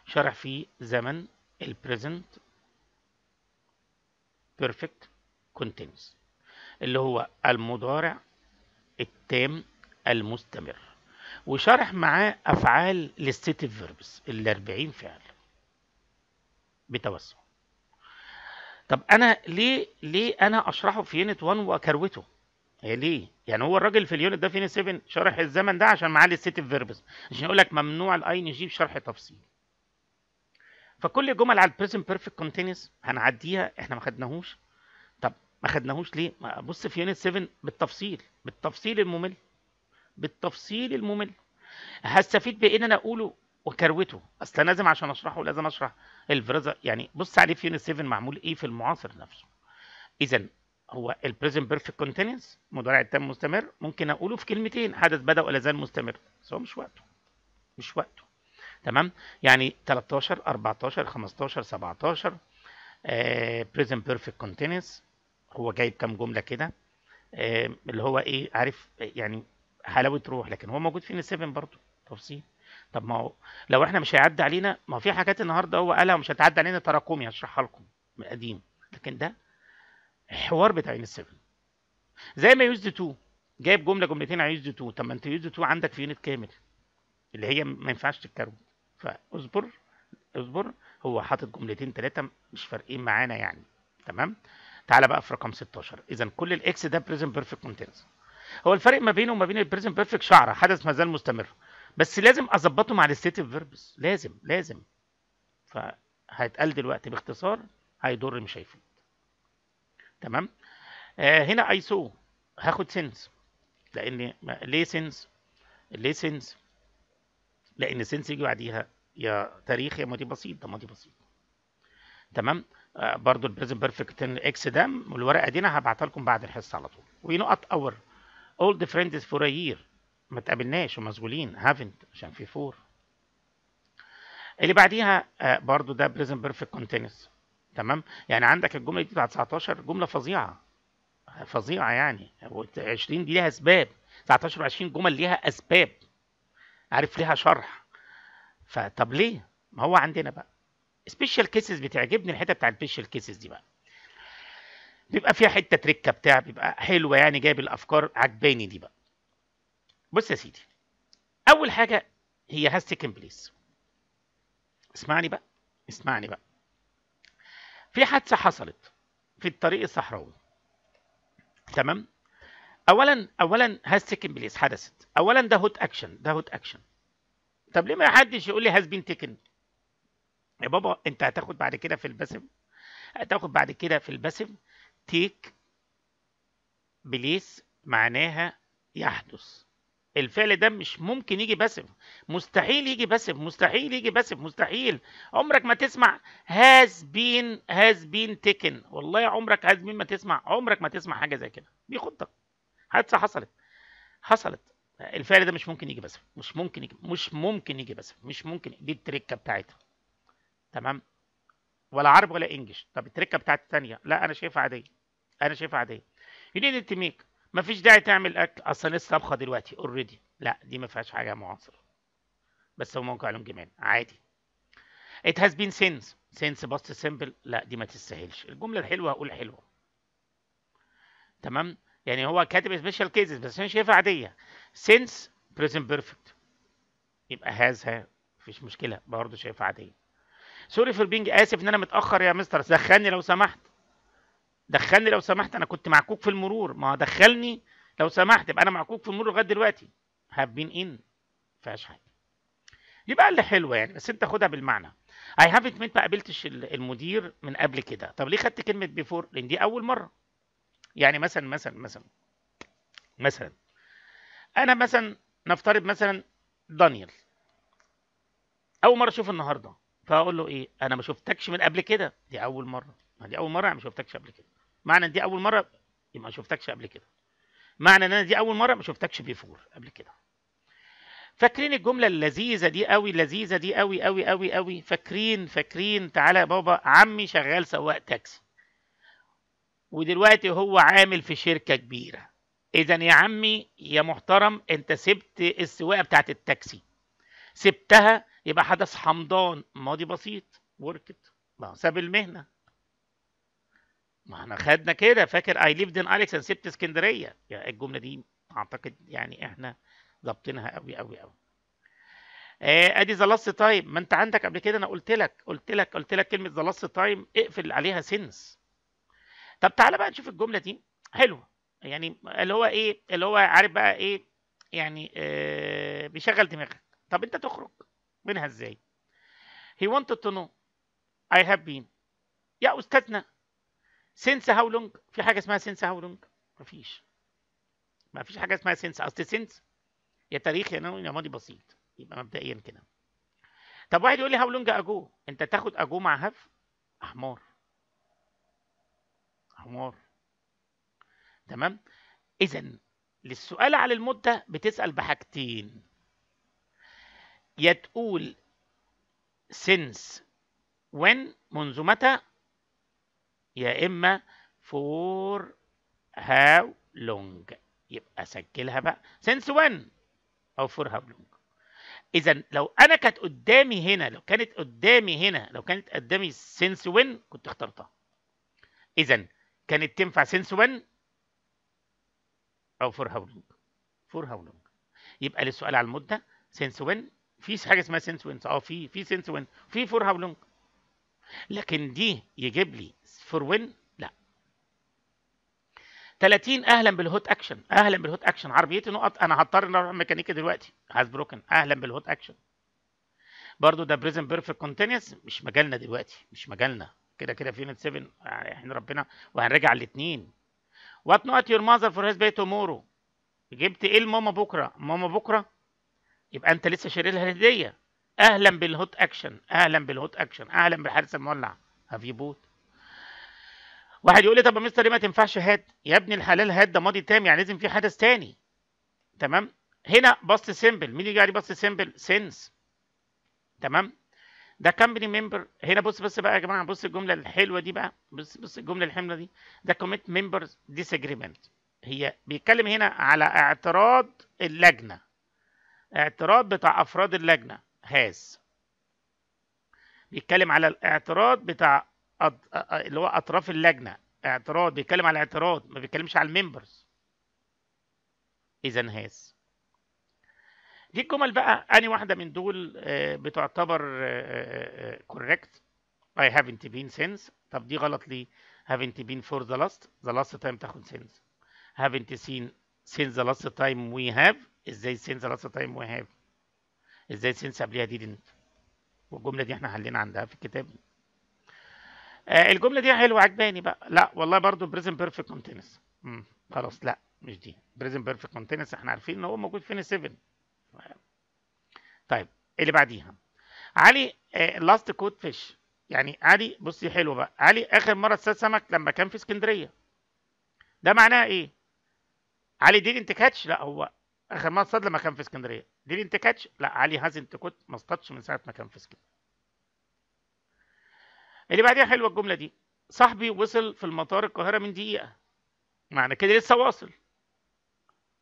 شرح فيه زمن البريزنت بيرفكت كونتينوس اللي هو المضارع التام المستمر، وشرح معاه افعال الستيتيف فيربس ال 40 فعل بتوسع. طب انا ليه انا اشرحه في يونت 1 واكروته؟ هي ليه؟ يعني هو الراجل في اليونت ده في يونت 7 شرح الزمن ده عشان معاه الستيتيف فيربس، عشان يقول لك ممنوع الاي ان جي بشرح تفصيل. فكل جمل على البريزنت بيرفكت كونتينوس هنعديها، احنا ما خدناهوش. طب ما خدناهوش ليه؟ بص في يونت 7 بالتفصيل الممل هستفيد بايه ان انا اقوله وكروته. اصل أنا لازم عشان اشرحه لازم اشرح الفريزر، يعني بص عليه في يونت 7 معمول ايه في المعاصر نفسه. اذا هو البريزنت بيرفكت كونتينوس مضارع تام مستمر ممكن اقوله في كلمتين، حدث بدا ولا زال مستمر، بس هو مش وقته. تمام، يعني 13 14 15 17 بريزنت بيرفكت كونتينوس هو جايب كام جمله كده، اللي هو ايه عارف يعني حلاوه روح، لكن هو موجود في يونت 7 برضه تفصيل. طب ما هو لو احنا مش هيعدي علينا، ما هو في حاجات النهارده هو قالها ومش هتعدي علينا تراكمي هشرحها لكم من قديم، لكن ده حوار بتاع يونت 7. زي ما يوزد 2 جايب جملتين على يوزد 2، طب ما انت يوزد 2 عندك في يونت كامل اللي هي ما ينفعش تتكروت، فاصبر هو حاطط جملتين ثلاثه مش فارقين معانا يعني. تمام، تعالى بقى في رقم 16. اذا كل الاكس ده بريزنت بيرفكت كونتينوس، هو الفرق ما بينه وما بين البريزنت بيرفكت شعره حدث ما زال مستمر، بس لازم اظبطه مع الستيتيف فيربس، لازم فهيتقال دلوقتي باختصار، هيضر مش هيفيد. تمام، هنا اي سو هاخد سنس، لان ليه سنس لان سنس يجي بعديها يا تاريخ يا ماضي بسيط، ده ماضي بسيط. تمام، برضو البريزنت بيرفكت اكس ده والورقه دي انا هبعتها لكم بعد الحصه على طول. ونقط اور اولد فريندز فور ا يير، ما تقابلناش ومشغولين هافنت عشان في فور. اللي بعديها برضو ده بريزنت بيرفكت كونتينوس. تمام، يعني عندك الجمله دي بتاعت 19 جمله فظيعه يعني، 20 دي ليها اسباب، 19 و20 جمل ليها اسباب، عارف ليها شرح. فطب ليه؟ ما هو عندنا بقى سبيشال كيسز، بتعجبني الحته بتاع السبيشال كيسز دي بقى، بيبقى فيها حته تريكه بتاع بيبقى حلوه يعني، جايب الافكار عجباني دي بقى. بص يا سيدي، اول حاجه هي هاز تيكن بليس. اسمعني بقى، في حادثه حصلت في الطريق الصحراوي. تمام، اولا هاز تيكن بليس حدثت، اولا ده هوت اكشن. طب ليه ما حدش يقول لي هاز بين تيكن يا بابا؟ انت هتاخد بعد كده في الباسيف تيك بليس معناها يحدث. الفعل ده مش ممكن يجي باسف، مستحيل يجي باسف، مستحيل. عمرك ما تسمع هاز بين تيكن، والله عمرك عمرك ما تسمع حاجه زي كده، دي خطه حادثه حصلت. الفعل ده مش ممكن يجي باسف، مش ممكن، دي التركه بتاعتها. تمام، ولا عربي ولا انجلش. طب التركه بتاعت الثانيه، لا انا شايفها عاديه. يو نيد تو ميك، مفيش داعي تعمل اكل اصلا لسه طبخه دلوقتي اوريدي، لا دي ما فيهاش حاجه معاصره، بس هو موقع لهم جمال عادي. it has been since باست سيمبل، لا دي ما تستاهلش. الجمله الحلوه هقول حلوه. تمام، يعني هو كاتب سبيشال كيسز بس انا شايفها عاديه. since present perfect يبقى مفيش مشكله برضه شايفها عاديه. سوري فور بينج، اسف ان انا متاخر يا مستر، دخلني لو سمحت، انا كنت معكوك في المرور، ما دخلني لو سمحت، يبقى انا معكوك في المرور لغايه دلوقتي. هاف بين ان فيهاش حاجه، دي بقى اللي حلوه يعني، بس انت خدها بالمعنى. اي هافنت ميت، ما قابلتش المدير من قبل كده. طب ليه خدت كلمه بيفور؟ لان دي اول مره. يعني مثلا انا نفترض دانيال اول مره اشوفه النهارده، فاقول له ايه؟ انا ما شفتكش من قبل كده، دي اول مره. ما دي اول مره، انا ما شفتكش قبل كده. معنى ان دي اول مره يبقى ما شفتكش قبل كده، معنى ان انا دي اول مره ما شفتكش بيفور قبل كده. فاكرين الجملة اللذيذة دي قوي، اللذيذة دي قوي قوي قوي قوي؟ فاكرين تعالى يا بابا، عمي شغال سواق تاكسي ودلوقتي هو عامل في شركة كبيرة. اذا يا عمي يا محترم، انت سبت السواقة بتاعت التاكسي، سبتها، يبقى حدث حمضان ماضي بسيط، وركت، ما ساب المهنة. ما احنا خدنا كده، فاكر I lived in Alex and سبت اسكندرية؟ يعني الجملة دي اعتقد يعني احنا ضابطينها قوي قوي قوي. ادي ذا لاست تايم، ما انت عندك قبل كده انا قلت لك كلمة ذا لاست تايم اقفل عليها سنس. طب تعالى بقى نشوف الجملة دي حلوة، يعني اللي هو ايه، اللي هو عارف بقى ايه، يعني بيشغل دماغك. طب انت تخرج منها ازاي؟ he wanted to know I have been. يا استاذنا since how long؟ في حاجة اسمها since how long؟ ما فيش حاجة اسمها since. اصل since يا تاريخ يا نوع يا ماضي بسيط، يبقى مبدئيا كده. طب واحد يقول لي how long ago، انت تاخد ago مع have؟ حمار. تمام. اذا للسؤال على المدة بتسأل بحاجتين، يا تقول since when منذ متى، يا اما for how long. يبقى سجلها بقى since when او for how long. اذا لو انا كانت قدامي هنا، لو كانت قدامي since when كنت اخترتها. اذا كانت تنفع since when او for how long. يبقى للسؤال على المده since when في حاجه اسمها since when، في since when، في for how long، لكن دي يجيب لي for when لا. 30 اهلا بالهوت اكشن، عربيتي نقط، انا هضطر ان اروح ميكانيكي دلوقتي، هاز بروكن، اهلا بالهوت اكشن. برضو ده بريزنت بيرفكت كونتينيوس، مش مجالنا دلوقتي، كده في يونت 7 احنا ربنا، وهنرجع الاثنين. وات نوت يور ماذر فور هيز باي تومورو، جبت ايه لماما بكره؟ يبقى انت لسه شاري لها هديه. اهلا بالهوت اكشن، اهلا بالحارس المولع، هاف يو بوت. واحد يقول لي طب يا مستر ليه ما تنفعش هاد؟ يا ابني الحلال هاد ده ماضي تام، يعني لازم في حدث تاني. تمام. هنا باست سيمبل، مين يجي عليه باست سيمبل؟ سينس. تمام. ده كامباني ممبر. هنا بص بقى يا جماعه، بص الجمله الحلوه دي بقى، بص الجمله الحلوه دي، ده كوميت ممبرز ديس اجريمنت. هي بيتكلم هنا على اعتراض اللجنه، اعتراض بتاع افراد اللجنه هاز. بيتكلم على الاعتراض بتاع اللي هو اطراف اللجنه، اعتراض، بيتكلم على الاعتراض، ما بيتكلمش على الممبرز. اذا هاز. دي الجمل بقى، اني واحده من دول بتعتبر correct. I haven't been since. طب دي غلط ليه؟ haven't been for the last time تاخد since. haven't seen since the last time we have. ازاي since the last time we have؟ ازاي since قبلها didn't؟ والجمله دي احنا حلينا عندها في الكتاب. الجمله دي حلوه عجباني بقى. لا والله برضو present perfect continuous. خلاص لا مش دي present perfect continuous، احنا عارفين ان هو موجود فين 7. طيب اللي بعديها علي لاست كوت فيش. يعني علي بصي حلو بقى، علي اخر مره اصطاد سمك لما كان في اسكندريه. ده معناها ايه؟ علي didn't catch، لا هو اخر مره اصطاد لما كان في اسكندريه. didn't catch، لا علي hasn't caught، ما اصطادش من ساعه ما كان في اسكندريه. اللي بعديها حلوه الجمله دي، صاحبي وصل في المطار القاهره من دقيقه، معنى كده لسه واصل.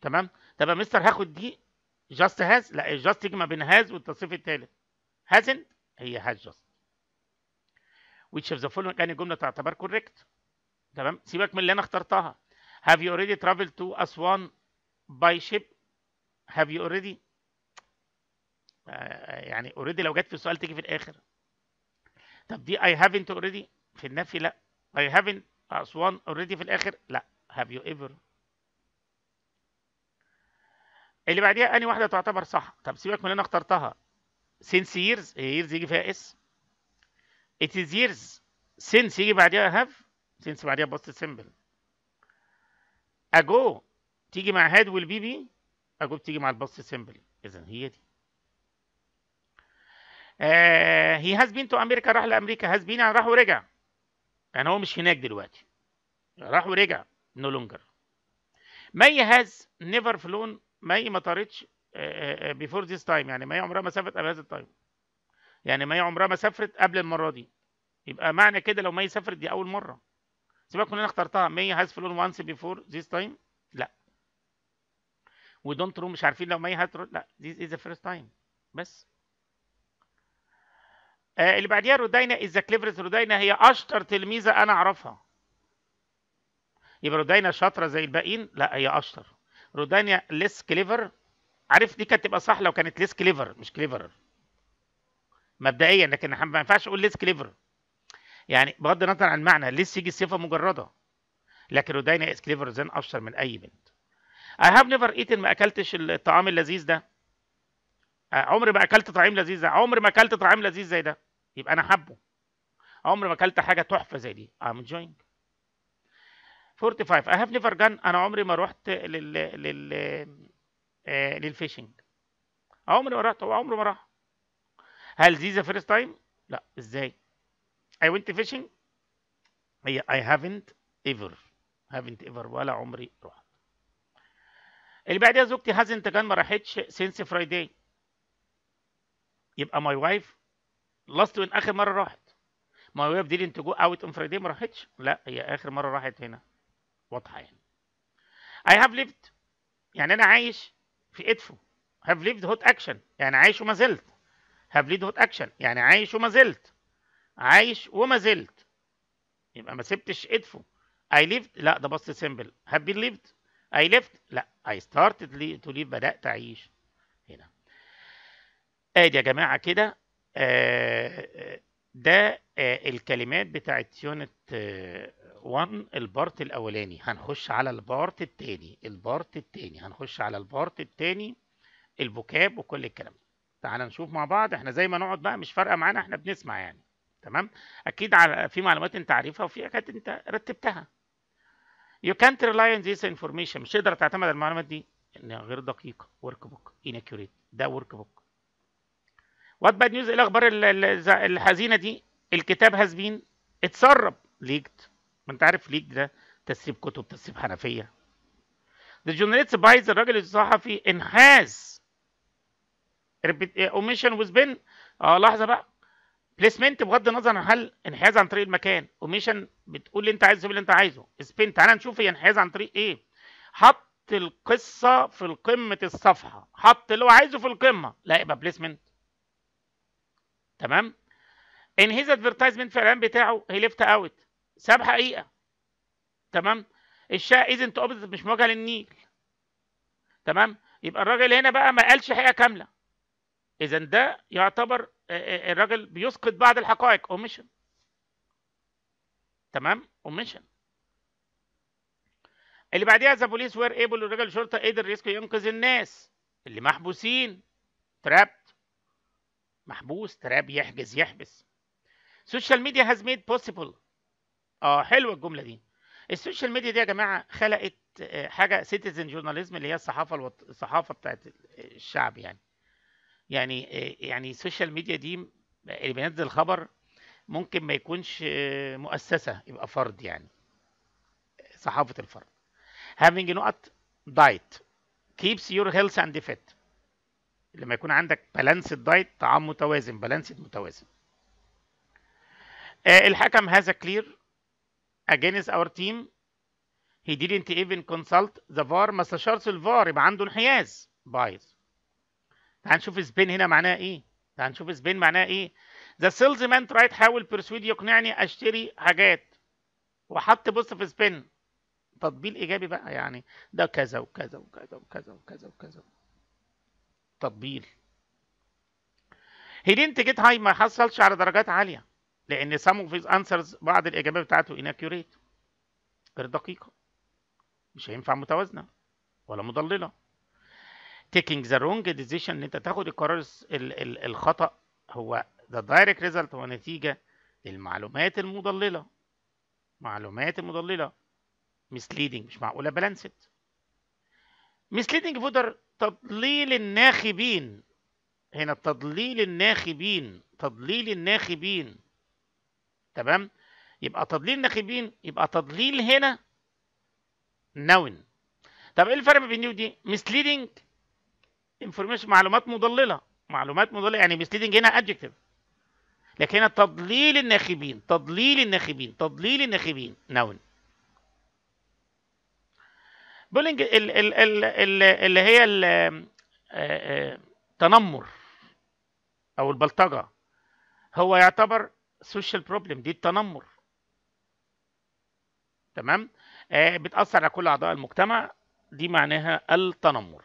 تمام. طب يا مستر هاخد دي جاست هاز؟ لا الجاست تيجي ما بين هاز والتصريف الثالث. hasn't هي has just. which of the following يعني الجمله تعتبر correct. تمام. سيبك من اللي انا اخترتها. have you already traveled to أسوان by ship؟ have you already يعني already لو جت في السؤال تيجي في الاخر. طب دي I haven't already في النفي، لا I haven't أسوان already في الاخر، لا have you ever. اللي بعديها اني واحده تعتبر صح. طب سيبك من اللي انا اخترتها. since years، years يجي فيها اس. it is years since يجي بعديها have، since بعديها past simple. ago تيجي مع had والبي بي، ago بتيجي مع الباست سيمبل. اذا هي دي. he has been to America، راح لامريكا. has been يعني راح ورجع، يعني هو مش هناك دلوقتي، راح ورجع no longer. مي has never flown، مي ما طارتش before this time، يعني ما هي عمرها ما سافرت قبل هذا التايم، يعني ما هي عمرها ما سافرت قبل المره دي. يبقى معنى كده لو ما هي سافرت دي اول مره. سيبك من اللي انا اخترتها، ما هي has flown once before this time، لا. we don't know، مش عارفين لو ما هي لا this is the first time بس. اللي بعديها رودينا is the cleverest. رودينا هي اشطر تلميذه انا اعرفها. يبقى رودينا شاطره زي الباقيين؟ لا، هي اشطر. رودينا less clever. عارف دي كانت تبقى صح لو كانت less clever مش cleverer مبدئيا، لكن ما ينفعش اقول less clever، يعني بغض النظر عن المعنى less يجي صفه مجرده، لكن رودينا is clever زين اشطر من اي بنت. I have never eaten، ما اكلتش الطعام اللذيذ ده. عمري ما اكلت طعام لذيذ ده. عمري ما اكلت طعام لذيذ زي ده، يبقى انا حابه. عمري ما اكلت حاجه تحفه زي دي. I'm enjoying. 45 I have never gone، انا عمري ما رحت للفيشنج. عمري ما رحت، هو عمره ما راح. هل دي ذا فيرست تايم؟ لا. ازاي؟ I went fishing، هي I haven't ever ولا عمري رحت. اللي بعدها زوجتي hasn't gone، ما راحتش since Friday، يبقى my wife last when اخر مره راحت. my wife didn't go out on Friday، ما راحتش. لا، هي اخر مره راحت هنا، واضحه يعني. I have lived، يعني انا عايش في ادفو. have lived hot action، يعني عايش وما زلت. have lived hot action، يعني عايش وما زلت. عايش وما زلت، يبقى ما سبتش ادفو. I lived، لا ده بس سيمبل. have been lived، I left، لا I started to live، بدأت أعيش هنا. ادي يا جماعة كده ده الكلمات بتاعت يونت 1 البارت الأولاني. هنخش على البارت التاني. هنخش على البارت التاني، الفوكاب وكل الكلام ده. تعال نشوف مع بعض. احنا زي ما نقعد بقى مش فارقة معانا، احنا بنسمع يعني. تمام. أكيد في معلومات أنت عارفها وفي حاجات أنت رتبتها. You can't rely on this information، مش تقدر تعتمد على المعلومات دي انها غير دقيقة. work book inaccurate، ده work book. what bad news، الاخبار الحزينة دي. الكتاب has been اتسرب leaked، ما انت عارف leaked ده تسريب كتب، تسريب حنفية. the journalist buys، الراجل الصحفي انحاز omission with pen. لحظة بقى. بليسمنت بغض النظر عن هل انحياز عن طريق المكان. اوميشن بتقول اللي انت عايزه اللي انت عايزه. سبين، تعالى نشوف هي انحياز عن طريق ايه. حط القصه في قمه الصفحه، حط اللي هو عايزه في القمه، لا يبقى بليسمنت. تمام. ان هيز ادفرتايزمنت، في الاعلان بتاعه هي ليفت اوت، ساب حقيقه. تمام. الشقه ايزنت اوبزيت، مش موجهه للنيل. تمام. يبقى الراجل هنا بقى ما قالش حقيقه كامله، اذا ده يعتبر الراجل بيسقط بعض الحقائق. اوميشن. تمام. اوميشن. اللي بعديها ذا بوليس وير ايبل، الرجال الشرطه قدر يسكو ينقذ الناس اللي محبوسين. ترابت، محبوس. تراب، يحبس. سوشيال ميديا هاز ميد بوسيبل. حلوه الجمله دي. السوشيال ميديا دي يا جماعه خلقت حاجه سيتيزن جورناليزم، اللي هي الصحافه بتاعت الشعب يعني السوشيال ميديا دي اللي بينزل خبر ممكن ما يكونش مؤسسه، يبقى فرد، يعني صحافه الفرد. having نقط diet keeps your health and fit، لما يكون عندك balanced diet، طعام متوازن، balanced متوازن. الحكم هذا clear against our team، he didn't even consult the VAR، ما استشارش الفار، يبقى عنده انحياز بايظ. تعال نشوف سبين هنا معناها ايه. the salesman tried، حاول persuade، يقنعني اشتري حاجات، وحط بص في سبين تطبيل ايجابي بقى، يعني ده كذا وكذا وكذا وكذا وكذا وكذا، تطبيل. he didn't get high، ما حصلش على درجات عاليه، لان some of his answers، بعض الاجابات بتاعته inaccurate، غير دقيقه، مش هينفع متوازنه ولا مضلله. taking the wrong decision، ان انت تاخد القرار الخطا، هو the direct result، هو نتيجه للمعلومات المضلله. misleading، مش معقوله balanced. misleading voter، تضليل الناخبين. هنا تضليل الناخبين. تمام. يبقى تضليل الناخبين، يبقى تضليل هنا noun. طب ايه الفرق بين دي؟ misleading انفورميشن معلومات مضلله، معلومات مضلله يعني misleading هنا adjective، لكن هنا تضليل الناخبين، تضليل الناخبين، تضليل الناخبين noun. بولينج اللي هي التنمر او البلطجه هو يعتبر social problem، دي التنمر. تمام. بتأثر على كل اعضاء المجتمع، دي معناها التنمر.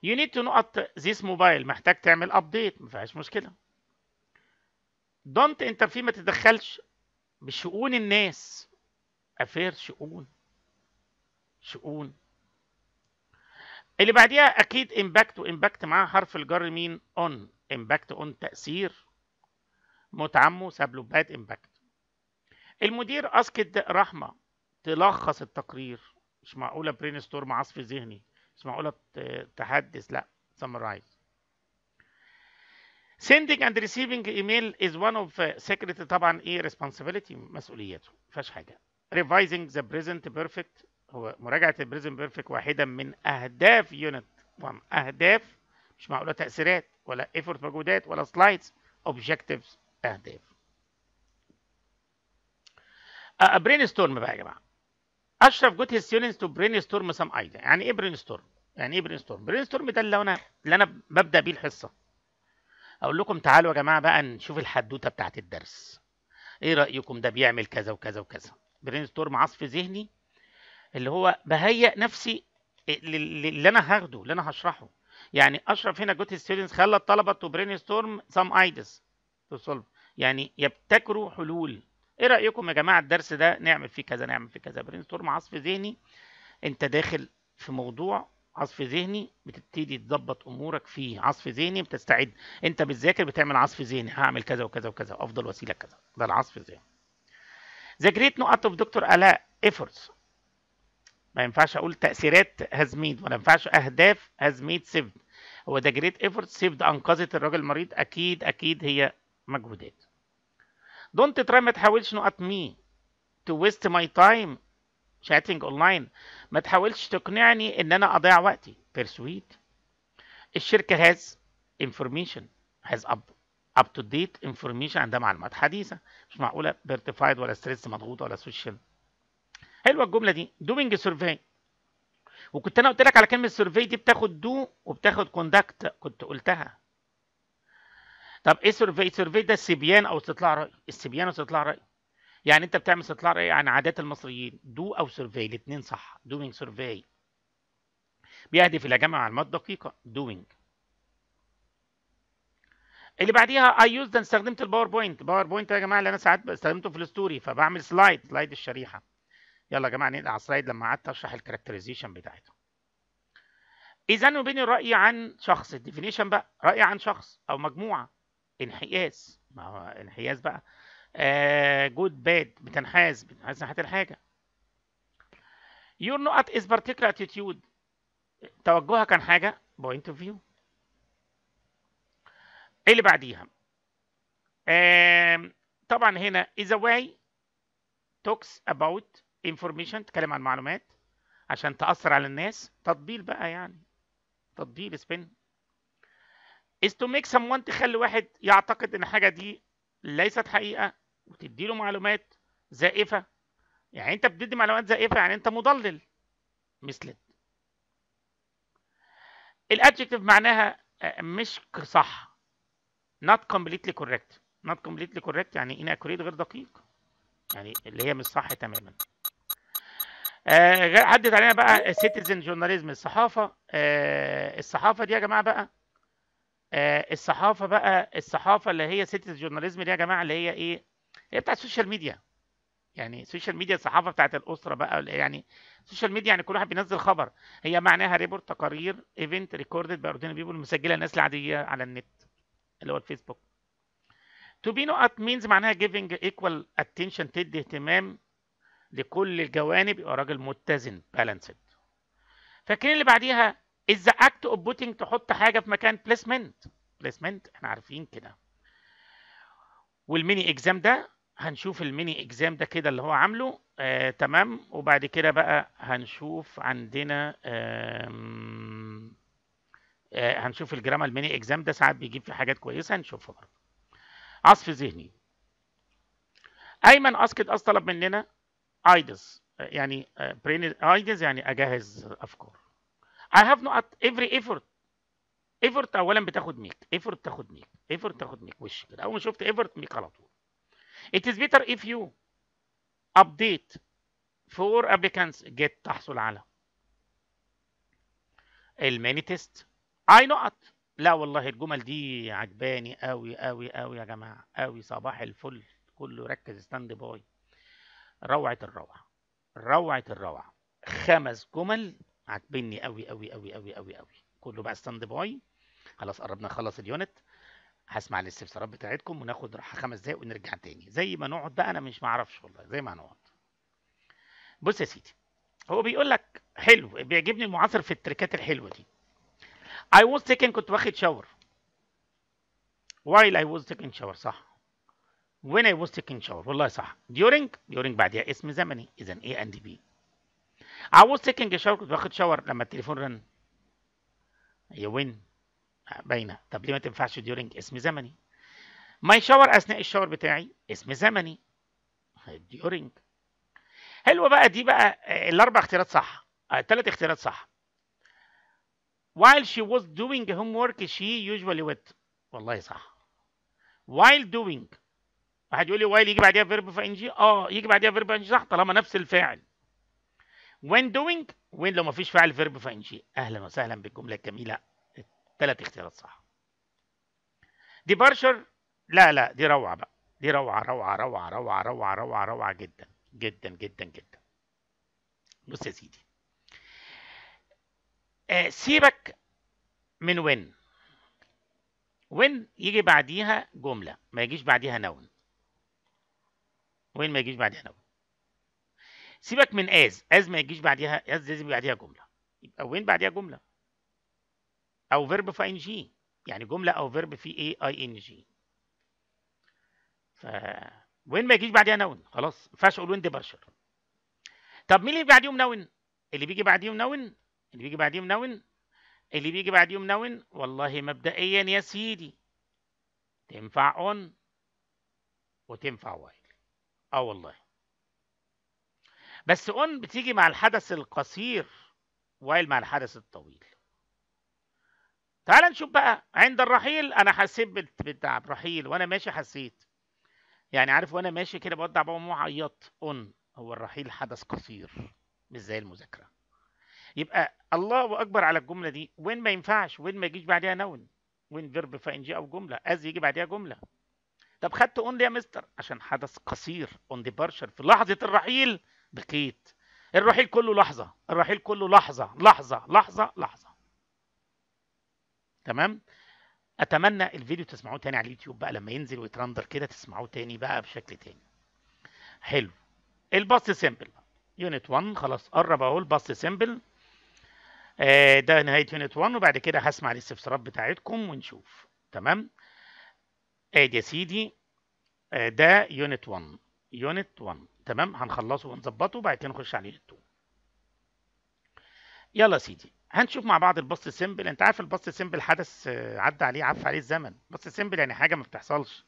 You need to نقط this mobile، محتاج تعمل ابديت، ما فيهاش مشكله. don't interfere، ما تتدخلش بشؤون الناس، افير شؤون، شؤون. اللي بعديها اكيد امباكت، وامباكت معاها حرف الجر مين؟ اون، امباكت اون تاثير، موت عمه ساب له باد امباكت. المدير اسكت رحمه تلخص التقرير، مش معقوله برين ستورم عصف ذهني، مش معقوله تحدث، لا سمرايز. sending and receiving email is one of secretary، طبعا ايه responsibility، مسؤوليته ما فيهاش حاجه. revising the present perfect، هو مراجعه البريزنت بيرفكت واحده من اهداف يونت 1، اهداف مش معقوله تاثيرات ولا ايفورت مجهودات ولا سلايدز، اوبجكتيفز اهداف. برين ستورم بقى يا جماعه، اشرف جوت هيز ستودنتس تو برين ستورم سام ايديا. يعني ايه برين ستورم؟ يعني ايه برين ستورم؟ برين ستورم ده اللي انا ببدا بيه الحصه، اقول لكم تعالوا يا جماعه بقى نشوف الحدوته بتاعت الدرس، ايه رايكم ده بيعمل كذا وكذا وكذا. برين ستورم عصف ذهني، اللي هو بهيئ نفسي اللي انا هاخده، اللي انا هشرحه. يعني اشرف هنا جوت ستودنتس خلى الطلبه تو برين ستورم سام ايديز تو سولف، يعني يبتكروا حلول. ايه رايكم يا جماعه الدرس ده نعمل فيه كذا، نعمل فيه كذا. برين ستورم عصف ذهني، انت داخل في موضوع عصف ذهني، بتبتدي تظبط امورك فيه. عصف ذهني بتستعد، انت بتذاكر بتعمل عصف ذهني، هعمل كذا وكذا وكذا، افضل وسيله كذا، ده العصف الذهني. ذا جريت نقط اوف دكتور الاء efforts، ما ينفعش اقول تاثيرات هاز ميد، ولا ينفعش اهداف هاز ميد سيفد. هو ده جريت ايفورت سيفد، انقذت الراجل المريض، اكيد اكيد هي مجهودات. دونت تراي، ما تحاولش نقط مي تو ويست ماي تايم شاتنج اونلاين، ما تحاولش تقنعني ان انا اضيع وقتي. بيرسويد. الشركه هاز انفورميشن، هاز اب تو ديت انفورميشن، عندها معلومات حديثه، مش معقوله بيرتفايد ولا ستريس مضغوط ولا سوشيال. حلوه الجمله دي. دوينج سيرفي، وكنت انا قلت لك على كلمه سيرفي دي بتاخد دو وبتاخد كوندكت، كنت قلتها. طب ايه سيرفي؟ سيرفي ده استبيان او استطلاع راي، استبيان او استطلاع راي، يعني انت بتعمل استطلاع راي عن عادات المصريين. دو او سيرفي الاثنين صح. دوينج سيرفي بيهدف الى جمع معلومات دقيقه. دوينج. اللي بعديها اي يوز، ده استخدمت الباوربوينت. باوربوينت يا جماعه اللي انا ساعات بستخدمته في الستوري، فبعمل سلايد الشريحه. يلا يا جماعه نقلع على السلايد لما قعدت اشرح الكاركترايزيشن بتاعتها. اذا وبين الراي عن شخص، الديفينيشن بقى راي عن شخص او مجموعه. انحياز، ما هو انحياز بقى. جود باد، بتنحاز ناحيه الحاجه. يور نقط از بارتيكولار اتيتيود، توجهك عن حاجه، بوينت اوف فيو. ايه اللي بعديها؟ طبعا هنا is a way talks about information، تتكلم عن معلومات عشان تأثر على الناس. تطبيل بقى يعني، تطبيل سبين. is to make someone، تخلي واحد يعتقد ان حاجه دي ليست حقيقه وتدي له معلومات زائفه. يعني انت بتدي معلومات زائفه، يعني انت مضلل، مثلت. الادجكتيف معناها مش صح، not completely correct. not completely correct يعني inaccurate، غير دقيق، يعني اللي هي مش صح تماما. عدت علينا بقى citizen journalism، الصحافه. الصحافه دي يا جماعه بقى، الصحافه اللي هي citizen journalism دي يا جماعه اللي هي ايه؟ هي بتاعت السوشيال ميديا. يعني السوشيال ميديا الصحافه بتاعت الاسره بقى، يعني السوشيال ميديا يعني كل واحد بينزل خبر. هي معناها ريبورت، تقارير، ايفنت ريكوردد باي اوردينري بيبول، مسجله الناس العاديه على النت اللي هو الفيسبوك. تو بي نقط مينز معناها giving equal attention، تدي اهتمام لكل الجوانب، يبقى راجل متزن بالانسد. فاكرين اللي بعديها is the act of putting، تحط حاجه في مكان placement. placement احنا عارفين كده. والميني اكزام ده هنشوف الميني اكزام ده كده اللي هو عامله. تمام. وبعد كده بقى هنشوف عندنا هنشوف الجرامر الميني اكزام ده ساعات بيجيب في حاجات كويسه هنشوفها برضه. عصف ذهني. ايمن اسكت طلب مننا ايدز، يعني برين ايدز يعني اجهز افكار. I have not every effort. effort اولا بتاخد ميك، effort تاخد ميك، effort تاخد ميك وش كده، اول ما شفت effort ميك على طول. It is better if you update for applicants get تحصل على الماني تيست. I not. لا والله الجمل دي عجباني قوي قوي قوي يا جماعه، قوي صباح الفل، كله ركز ستاند باي. روعه الروعه، روعه الروعه، 5 جمل عجبني قوي قوي قوي قوي قوي قوي. كله بقى ستاند باي، خلاص قربنا نخلص اليونت. هسمع الاستفسارات بتاعتكم وناخد راحه 5 دقايق ونرجع تاني زي ما نقعد بقى. انا مش معرفش والله زي ما هنقعد. بص يا سيدي، هو بيقول لك حلو، بيعجبني المعاصر في التركات الحلوه دي. I was taking كنت واخد شاور. while I was taking shower صح. when I was taking shower والله صح. during بعدها اسم زمني، اذا A and B. I was taking a shower كنت واخد شاور لما التليفون رن. هي when باينه. طب ليه ما تنفعش during اسم زمني؟ my shower اثناء الشاور بتاعي اسم زمني during. حلوه بقى دي بقى، الاربع اختيارات صح، 3 اختيارات صح. while she was doing homework she usually would والله صح. while doing، واحد يقول لي while يجي بعديها فيرب في ان جي، يجي بعديها فيرب ان جي صح طالما نفس الفاعل. when doing، when لو ما فيش فاعل فيرب في ان جي. اهلا وسهلا بالجمله الجميله، 3 اختيارات صح. departure، لا دي روعه بقى، دي روعه روعه روعه روعه روعه روعه روعه جدا جدا جدا جدا. بص يا سيدي، سيبك من when يجي بعديها جمله ما يجيش بعديها نون. when ما يجيش بعديها نون. سيبك من as ما يجيش بعديها، as لازم بعديها جمله، يبقى when بعديها جمله او فيرب في ان جي، يعني جمله او فيرب في اي ان جي. ف when ما يجيش بعديها نون خلاص ما ينفعش اقول when ديبارشر. طب مين اللي بعديهم نون؟ اللي بيجي بعديهم نون، اللي بيجي بعديهم نون، اللي بيجي بعديهم نون. والله مبدئيا يا سيدي تنفع on وتنفع while. والله بس on بتيجي مع الحدث القصير، while مع الحدث الطويل. تعال نشوف بقى. عند الرحيل انا حسيت بالتعب، رحيل وانا ماشي حسيت، يعني عارف وانا ماشي كده بودع بابا وماما عيطت. on هو الرحيل حدث قصير مش زي المذاكره. يبقى الله اكبر على الجمله دي. وين ما ينفعش، وين ما يجيش بعدها نون، وين فيرب فان جي او جمله، از يجي بعدها جمله. طب خدت اون ليه يا مستر؟ عشان حدث قصير، اون ديبارشر في لحظه الرحيل بقيت. الرحيل كله لحظه، الرحيل كله لحظه لحظه لحظه لحظه. تمام. اتمنى الفيديو تسمعوه تاني على اليوتيوب بقى لما ينزل ويترندر كده، تسمعوه تاني بقى بشكل تاني. حلو. الباست سيمبل يونت 1 خلاص قرب اهو. الباست سيمبل ده نهايه يونت 1، وبعد كده هسمع الاستفسارات بتاعتكم ونشوف. تمام. ادي يا سيدي ده يونت 1. يونت 1 تمام، هنخلصه ونظبطه وبعد كده نخش على يونت 2. يلا يا سيدي هنشوف مع بعض الباست سيمبل. انت عارف الباست سيمبل حدث عدى عليه عفى عليه الزمن. باست سيمبل يعني حاجه ما بتحصلش.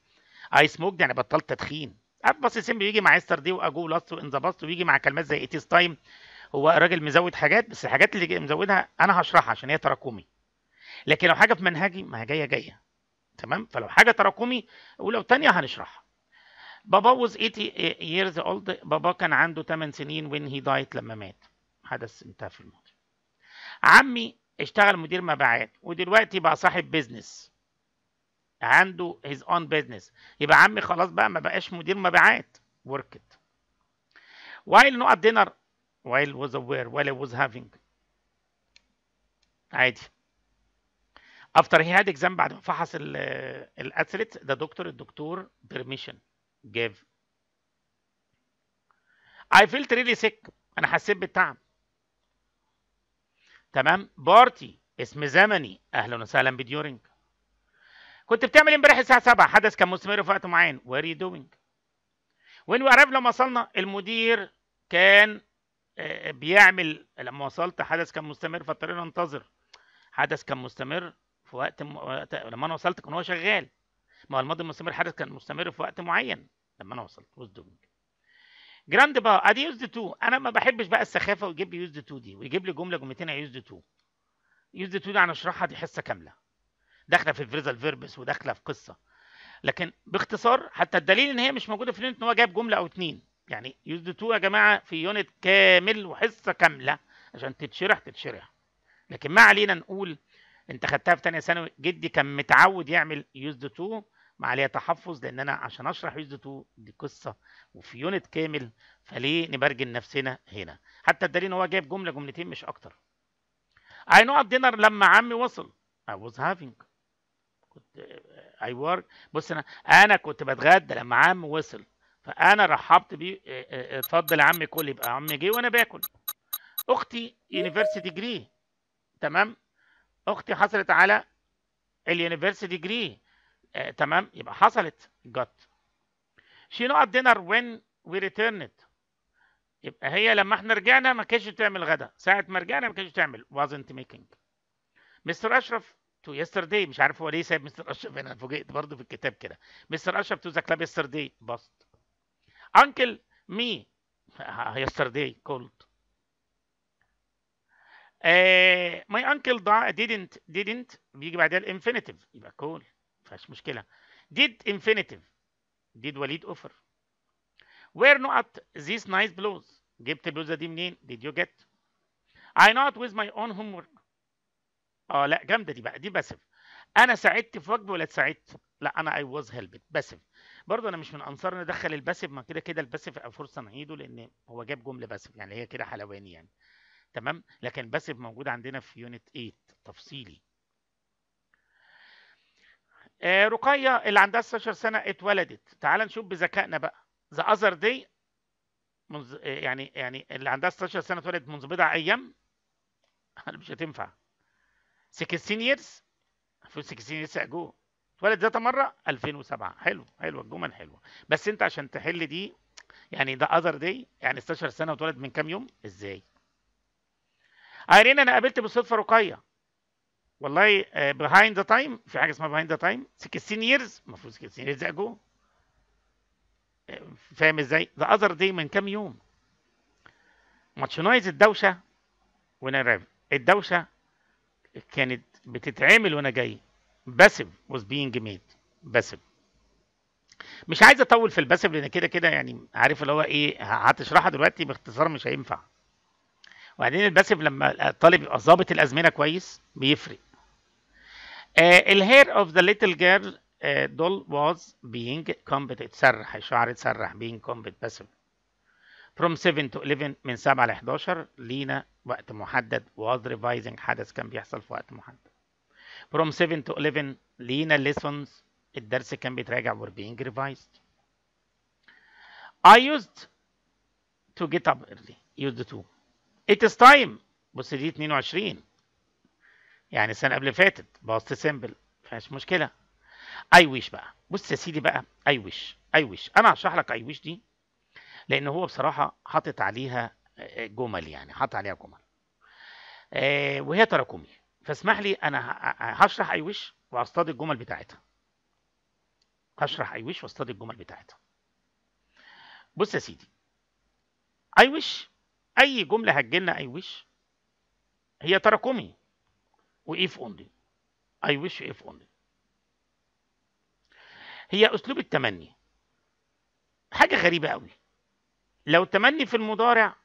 اي سموك يعني بطلت تدخين. باست سيمبل يجي مع يسترداي واجو لاست وان ذا باست، ويجي مع كلمات زي اتيز تايم. هو الراجل مزود حاجات، بس الحاجات اللي مزودها انا هشرحها عشان هي تراكمي. لكن لو حاجه في منهجي ما هي جايه. تمام. فلو حاجه تراكمي ولو تانية هنشرحها. بابا was 80 years old. بابا كان عنده 8 سنين when he died لما مات. حدث انتهى في الماضي. عمي اشتغل مدير مبيعات ودلوقتي بقى صاحب بيزنس، عنده his own business. يبقى عمي خلاص بقى ما بقاش مدير مبيعات. worked. while not at dinner، while was aware، while I was having. عادي. after he had exam، بعد ما فحص الاتhlete ده الدكتور permission gave. I felt really sick، انا حسيت بالتعب. تمام. بارتي اسم زمني، اهلا وسهلا بديورنج. كنت بتعمل ايه امبارح الساعه 7؟ حدث كان مستمر في وقت معين. وير يو دوينج. وين وي arrived لما وصلنا، المدير كان بيعمل. لما وصلت حدث كان مستمر فاضطرينا ننتظر. حدث كان مستمر في وقت لما انا وصلت كان هو شغال. ما هو الماضي المستمر حدث كان مستمر في وقت معين لما انا وصلت. was doing. جراند با ادي يوزد تو. انا ما بحبش بقى السخافه ويجيب لي يوزد تو دي ويجيب لي جمله جملتين يوزد تو. يوزد تو دي انا اشرحها دي حصه كامله، داخله في الفريزال فيربس وداخله في قصه. لكن باختصار حتى الدليل ان هي مش موجوده في اليونت ان هو جايب جمله او اتنين. يعني يوزد تو يا جماعه في يونت كامل وحصه كامله عشان تتشرح. لكن ما علينا نقول انت خدتها في ثانيه ثانوي، جدي كان متعود يعمل يوزد تو، ما عليها تحفظ لان انا عشان اشرح يوزد تو دي قصه وفي يونت كامل، فليه نبرجل نفسنا هنا؟ حتى الدليل ان هو جايب جمله جملتين مش اكتر. I know دينر لما عمي وصل. I was having. كنت I work. بص انا كنت بتغدى لما عمي وصل، فانا رحبت بيه. اتفضل يا عمي كل، يبقى عمي جه وانا باكل. اختي يونيفرسيتي جري. تمام. اختي حصلت على اليونيفرسيتي جري. تمام، يبقى حصلت got. she not dinner when we returned. يبقى هي لما احنا رجعنا ما كانتش تعمل غدا، ساعة ما رجعنا ما كانتش تعمل wasn't making. مستر اشرف to yesterday. مش عارف هو ليه سايب مستر اشرف هنا، فوجئت برضه في الكتاب كده. مستر اشرف to the club yesterday bust. uncle me yesterday called. my uncle didn't بيجي بعدها الانفينيتيف يبقى call، ما فيهاش مشكلة. did infinitive. did وليد offer. where not these nice blues. جبت البلوزة دي منين؟ did you get. I not with my own homework. لا جامدة دي بقى، دي باسف. انا ساعدت في واجبي ولا اتساعدت؟ لا انا I was helped باسف. برضه انا مش من انصار ندخل الباسف، ما كده كده الباسف فرصة نعيده لان هو جاب جملة باسف يعني هي كده حلواني يعني. تمام. لكن الباسف موجود عندنا في يونت 8 تفصيلي. رقية اللي عندها 16 سنة اتولدت. تعال نشوف بذكائنا بقى. the other day يعني اللي عندها 16 سنة اتولدت منذ بضع ايام. مش هتنفع. 16 years. 16 years ago. اتولد ذات مرة 2007. حلو، حلوة الجمل حلوة. بس انت عشان تحل دي يعني ده other day يعني 16 سنة واتولد من كام يوم ازاي؟ ايرين انا قابلت بالصدفة رقية. والله behind the time في حاجة اسمها behind the time. 16 years المفروض 16 years ago. فاهم ازاي؟ the other day من كام يوم. ماتشنايز الدوشة وانا راجع. الدوشة كانت بتتعمل وانا جاي. باسف was being made. باسف. مش عايز اطول في الباسف لان كده كده يعني عارف اللي هو ايه، هتشرحها دلوقتي باختصار مش هينفع. وبعدين الباسف لما الطالب يبقى ظابط الازمنه كويس بيفرق. الهير اوف ذا ليتل جيرل دول was being combed. اتسرح الشعر اتسرح being combed باسف. from 7 to 11 من 7 ل 11 لينا وقت محدد was revising حدث كان بيحصل في وقت محدد. from 7 to 11 لينا lessons الدرس كان بيتراجع were being revised. I used to get up early. used to. it is time. بص دي 22 يعني السنة قبل فاتت باست سيمبل مفيهاش مشكلة. I wish بقى. بص يا سيدي بقى I wish أنا هشرح لك I wish دي لأن هو بصراحة حاطط عليها جمل يعني حاطط عليها جمل وهي تراكمي. فاسمح لي أنا هشرح I wish وهصطاد الجمل بتاعتها. هشرح I wish واصطاد الجمل بتاعتها. بص يا سيدي I wish أي جملة هتجيلنا I wish هي تراكمي وإف only. I wish if only. هي أسلوب التمني. حاجة غريبة قوي. لو تمني في المضارع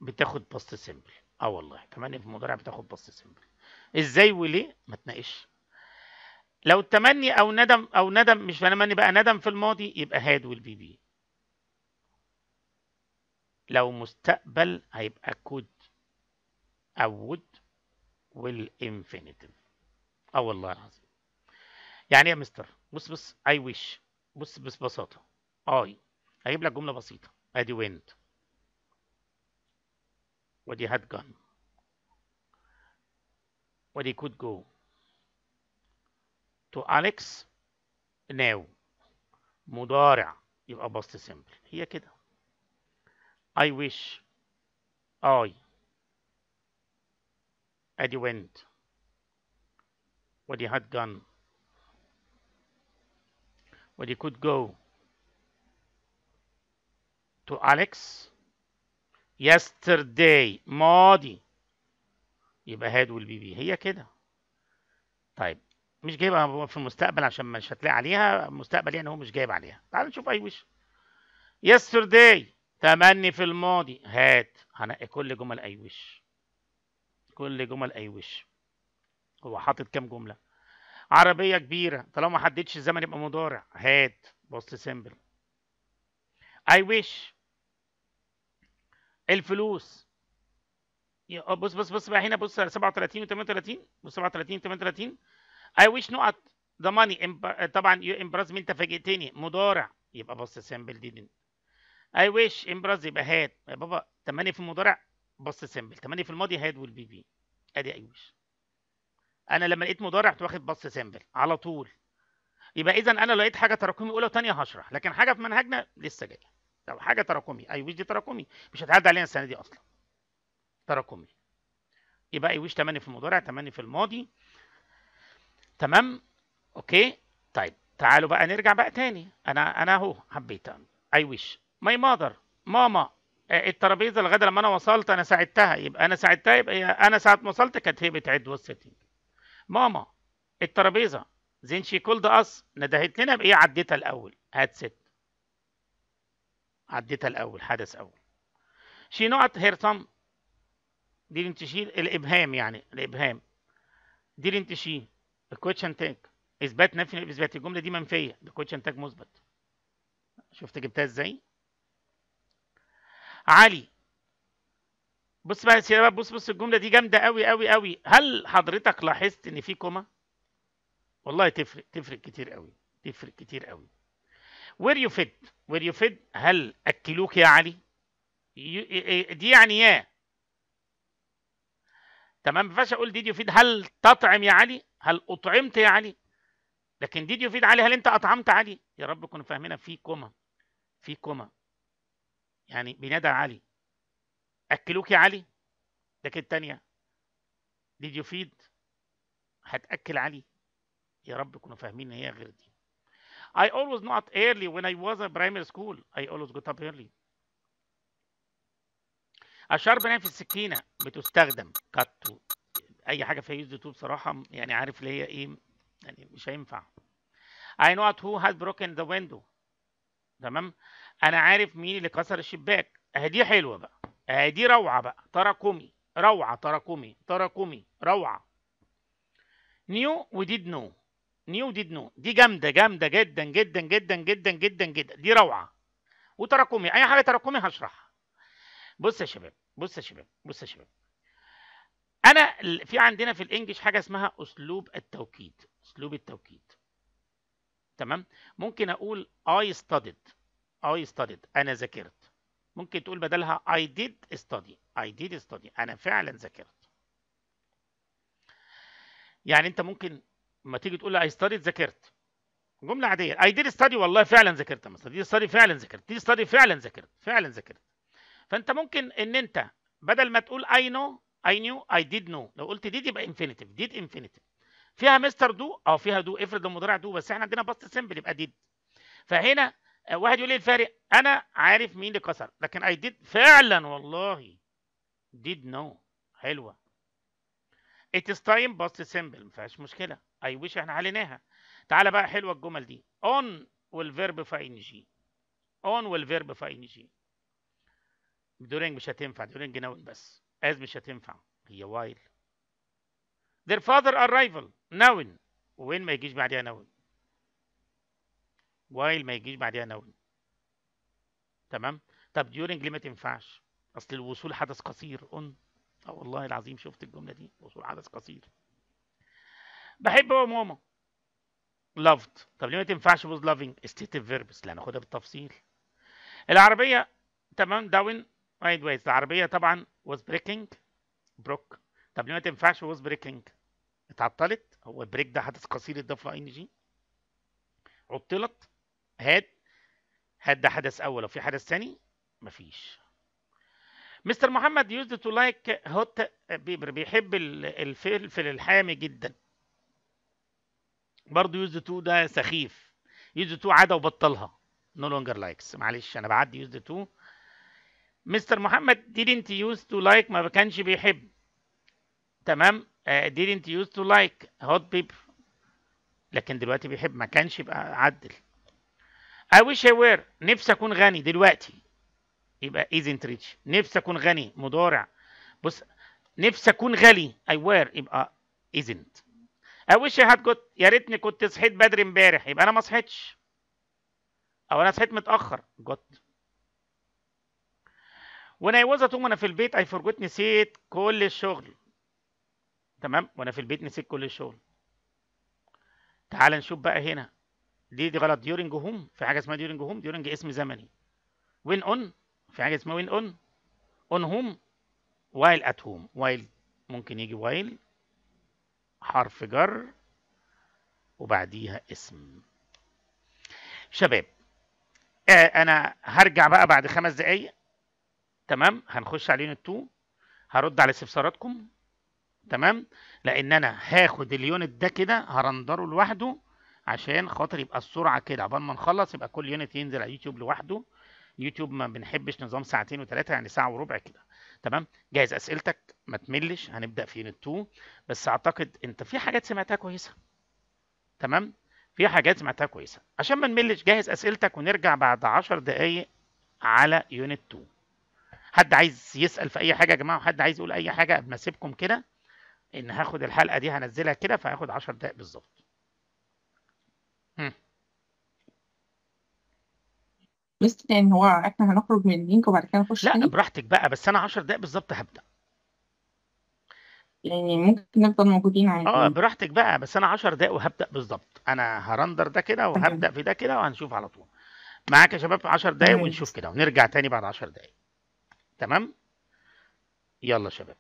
بتاخد باست سيمبل. والله تمني في المضارع بتاخد باست سيمبل. ازاي وليه ما تناقش. لو تمني او ندم مش تمني بقى ندم في الماضي يبقى هاد والبي بي. لو مستقبل هيبقى كود او وود والانفينيتيف. والله العظيم. يعني يا مستر بص اي ويش. بص ببساطه هجيب لك جمله بسيطه. ادي ويند ودي هاد جان ودي كود جو تو أليكس ناو. مضارع يبقى باست سيمبل. هي كده. I wish I ادي went ودي had gone ودي could go to Alex yesterday ماضي، يبقى had will be هي كده. طيب مش جايبها في المستقبل عشان مش هتلاقي عليها مستقبل، يعني هو مش جايب عليها. تعال نشوف I wish. yesterday تمني في الماضي هات، هنقي كل جمل I wish، كل جمل I wish. هو حاطط كام جملة؟ عربية كبيرة، طالما ما حددش الزمن يبقى مضارع، هات بوست سيمبل. I wish الفلوس، بص بقى هنا، بص 37 و 38، بص 37 و 38. I wish نقط the money طبعا you impress me، انت فاجئتني، مضارع يبقى بص سيمبل didn't. I wish impress يبقى هات يا بابا، 8 في المضارع بص سيمبل، 8 في الماضي هاد والبي بي. ادي I wish. انا لما لقيت مضارع رحت واخد بص سيمبل على طول. يبقى اذا انا لو لقيت حاجه تراكمي اولى وثانيه هشرح، لكن حاجه في منهجنا لسه جايه. لو حاجه تراكمي I wish دي تراكمي مش هتعدي علينا السنه دي اصلا، تراكمي. يبقى I wish 8 في المضارع 8 في الماضي. تمام اوكي. طيب تعالوا بقى نرجع بقى تاني. انا اهو حبيت I wish my mother ماما الترابيزه الغدا لما انا وصلت انا ساعدتها، يبقى انا ساعدتها، يبقى انا ساعه ما وصلت كانت هي بتعد والسيتنج. ماما الترابيزه زين شي كولد اس ندهت لنا بايه، عديتها الاول هات ست، عديتها الاول حدث اول. شي نقط هير ثم دي تشيل الابهام، يعني الابهام دي تشيل الكويشن تاج اثبات نفي اثبات، الجمله دي منفيه الكويشن تاج مثبت. شفت جبتها ازاي؟ علي بص بقى يا شباب، بص الجمله دي جامده قوي قوي قوي. هل حضرتك لاحظت ان في كوما؟ والله تفرق كتير قوي، تفرق كتير قوي. وير يو فيد، وير يو فيد هل اكلوك يا علي؟ دي يعني يا، تمام. ما ينفعش اقول ديد يو فيد هل تطعم يا علي، هل اطعمت يا علي، لكن ديد يو فيد علي هل انت اطعمت علي. يا رب كونوا فاهمينها، في كوما، في كوما يعني بينادى علي اكلوك يا علي. لكن الثانيه ديد يو فيد هتاكل علي. يا رب كونوا فاهمين ان هي غير دي. I always not early when I was in primary school. I always got up early. الشرب هنا في السكينة بتستخدم cut to. أي حاجة فيها يوز تو بصراحة يعني عارف اللي هي إيه، يعني مش هينفع. I know who has broken the window. تمام. أنا عارف مين اللي كسر الشباك. دي حلوة بقى، دي روعة بقى، تراكمي روعة، تراكمي تراكمي روعة. new و did know. new did know دي جامدة جامدة جدا جدا جدا جدا جدا جدا، دي روعة وتراكمي. أي حاجة تراكمي هشرحها. بص يا شباب، بص يا شباب، بص يا شباب. انا في عندنا في الانجليش حاجه اسمها اسلوب التوكيد، اسلوب التوكيد. تمام. ممكن اقول I studied، I studied انا ذاكرت. ممكن تقول بدلها I did study، I did study انا فعلا ذاكرت. يعني انت ممكن لما تيجي تقول I studied ذاكرت، جمله عاديه I did study والله فعلا ذاكرت، مثلا did study فعلا ذاكرت، did study فعلا ذاكرت، فعلا ذاكرت. فانت ممكن ان انت بدل ما تقول I know I knew I did know، لو قلت did يبقى infinitive، did infinitive. فيها مستر دو او فيها دو، افرض المضارع دو بس احنا عندنا باست سمبل يبقى ديد. فهنا واحد يقول لي الفارق، انا عارف مين اللي كسر لكن اي ديد فعلا والله ديد نو. حلوه. ات از تايم باست سمبل ما فيهاش مشكله، اي ويش احنا حليناها. تعالى بقى حلوه الجمل دي. اون والفيرب في ان جي، اون والفيرب في ان جي. دورينج مش هتنفع، دورينج نون بس، از مش هتنفع، هي وايل. their father arrival نون، وين ما يجيش بعديها نون، وايل ما يجيش بعديها نون. تمام. طب ديورنج ليه ما تنفعش؟ اصل الوصول حدث قصير اون. والله العظيم شفت الجمله دي، وصول حدث قصير. بحب هو ماما loved، طب ليه ما تنفعش with loving stative verbs؟ لا ناخدها بالتفصيل. العربيه تمام داون رايت ويز، العربيه طبعا was breaking بروك، طب ليه ما تنفعش was breaking؟ اتعطلت، هو بريك ده حدث قصير اتضاف له ان جي. عطلت هاد، هاد ده حدث اول، لو في حدث ثاني مفيش. مستر محمد used to like hot pepper، بيحب الفلفل الحامي جدا. برضه يوز تو ده سخيف. يوز تو عادة وبطلها. نو لونجر لايكس. معلش انا بعدي يوز تو. مستر محمد didn't used to like ما كانش بيحب. تمام. didn't used to like hot pepper لكن دلوقتي بيحب. ما كانش يبقى عدل. I wish I were نفسي اكون غني دلوقتي يبقى isn't rich. نفسي اكون غني مضارع. بص نفسي اكون غني I were يبقى isn't. I wish I had got يا ريتني كنت صحيت بدري امبارح يبقى انا ما صحيتش او انا صحيت متاخر got. when I was at home وانا في البيت I forgot نسيت كل الشغل. تمام. وانا في البيت نسيت كل الشغل. تعال نشوف بقى هنا. دي غلط. during home في حاجه اسمها during home. during اسم زمني. when on في حاجه اسمها when on. on home while at home. while ممكن يجي while حرف جر وبعديها اسم. شباب انا هرجع بقى بعد 5 دقايق. تمام. هنخش على يونت 2. هرد على استفساراتكم. تمام. لان انا هاخد اليونت ده كده هرندره لوحده عشان خاطر يبقى السرعه كده عقبال ما نخلص يبقى كل يونت ينزل على يوتيوب لوحده. يوتيوب ما بنحبش نظام ساعتين و3 يعني ساعه وربع كده. تمام. جاهز اسئلتك ما تملش. هنبدا في يونت 2 بس اعتقد انت في حاجات سمعتها كويسه. تمام. في حاجات سمعتها كويسه عشان ما نملش. جاهز اسئلتك ونرجع بعد 10 دقايق على يونت 2. حد عايز يسال في اي حاجه يا جماعه وحد عايز يقول اي حاجه قبل ما اسيبكم كده ان هاخد الحلقه دي هنزلها كده فهاخد 10 دقايق بالظبط. بس لان هو احنا هنخرج من اللينك وبعد كده نخش لا تاني براحتك بقى بس انا 10 دقايق بالظبط هبدا. يعني ممكن نفضل موجودين عادي. براحتك بقى بس انا 10 دقايق وهبدا بالظبط. انا هرندر ده كده وهبدا تمام في ده كده وهنشوف على طول. معاك يا شباب 10 دقايق تمام. ونشوف كده ونرجع تاني بعد 10 دقايق. تمام. يلا شباب.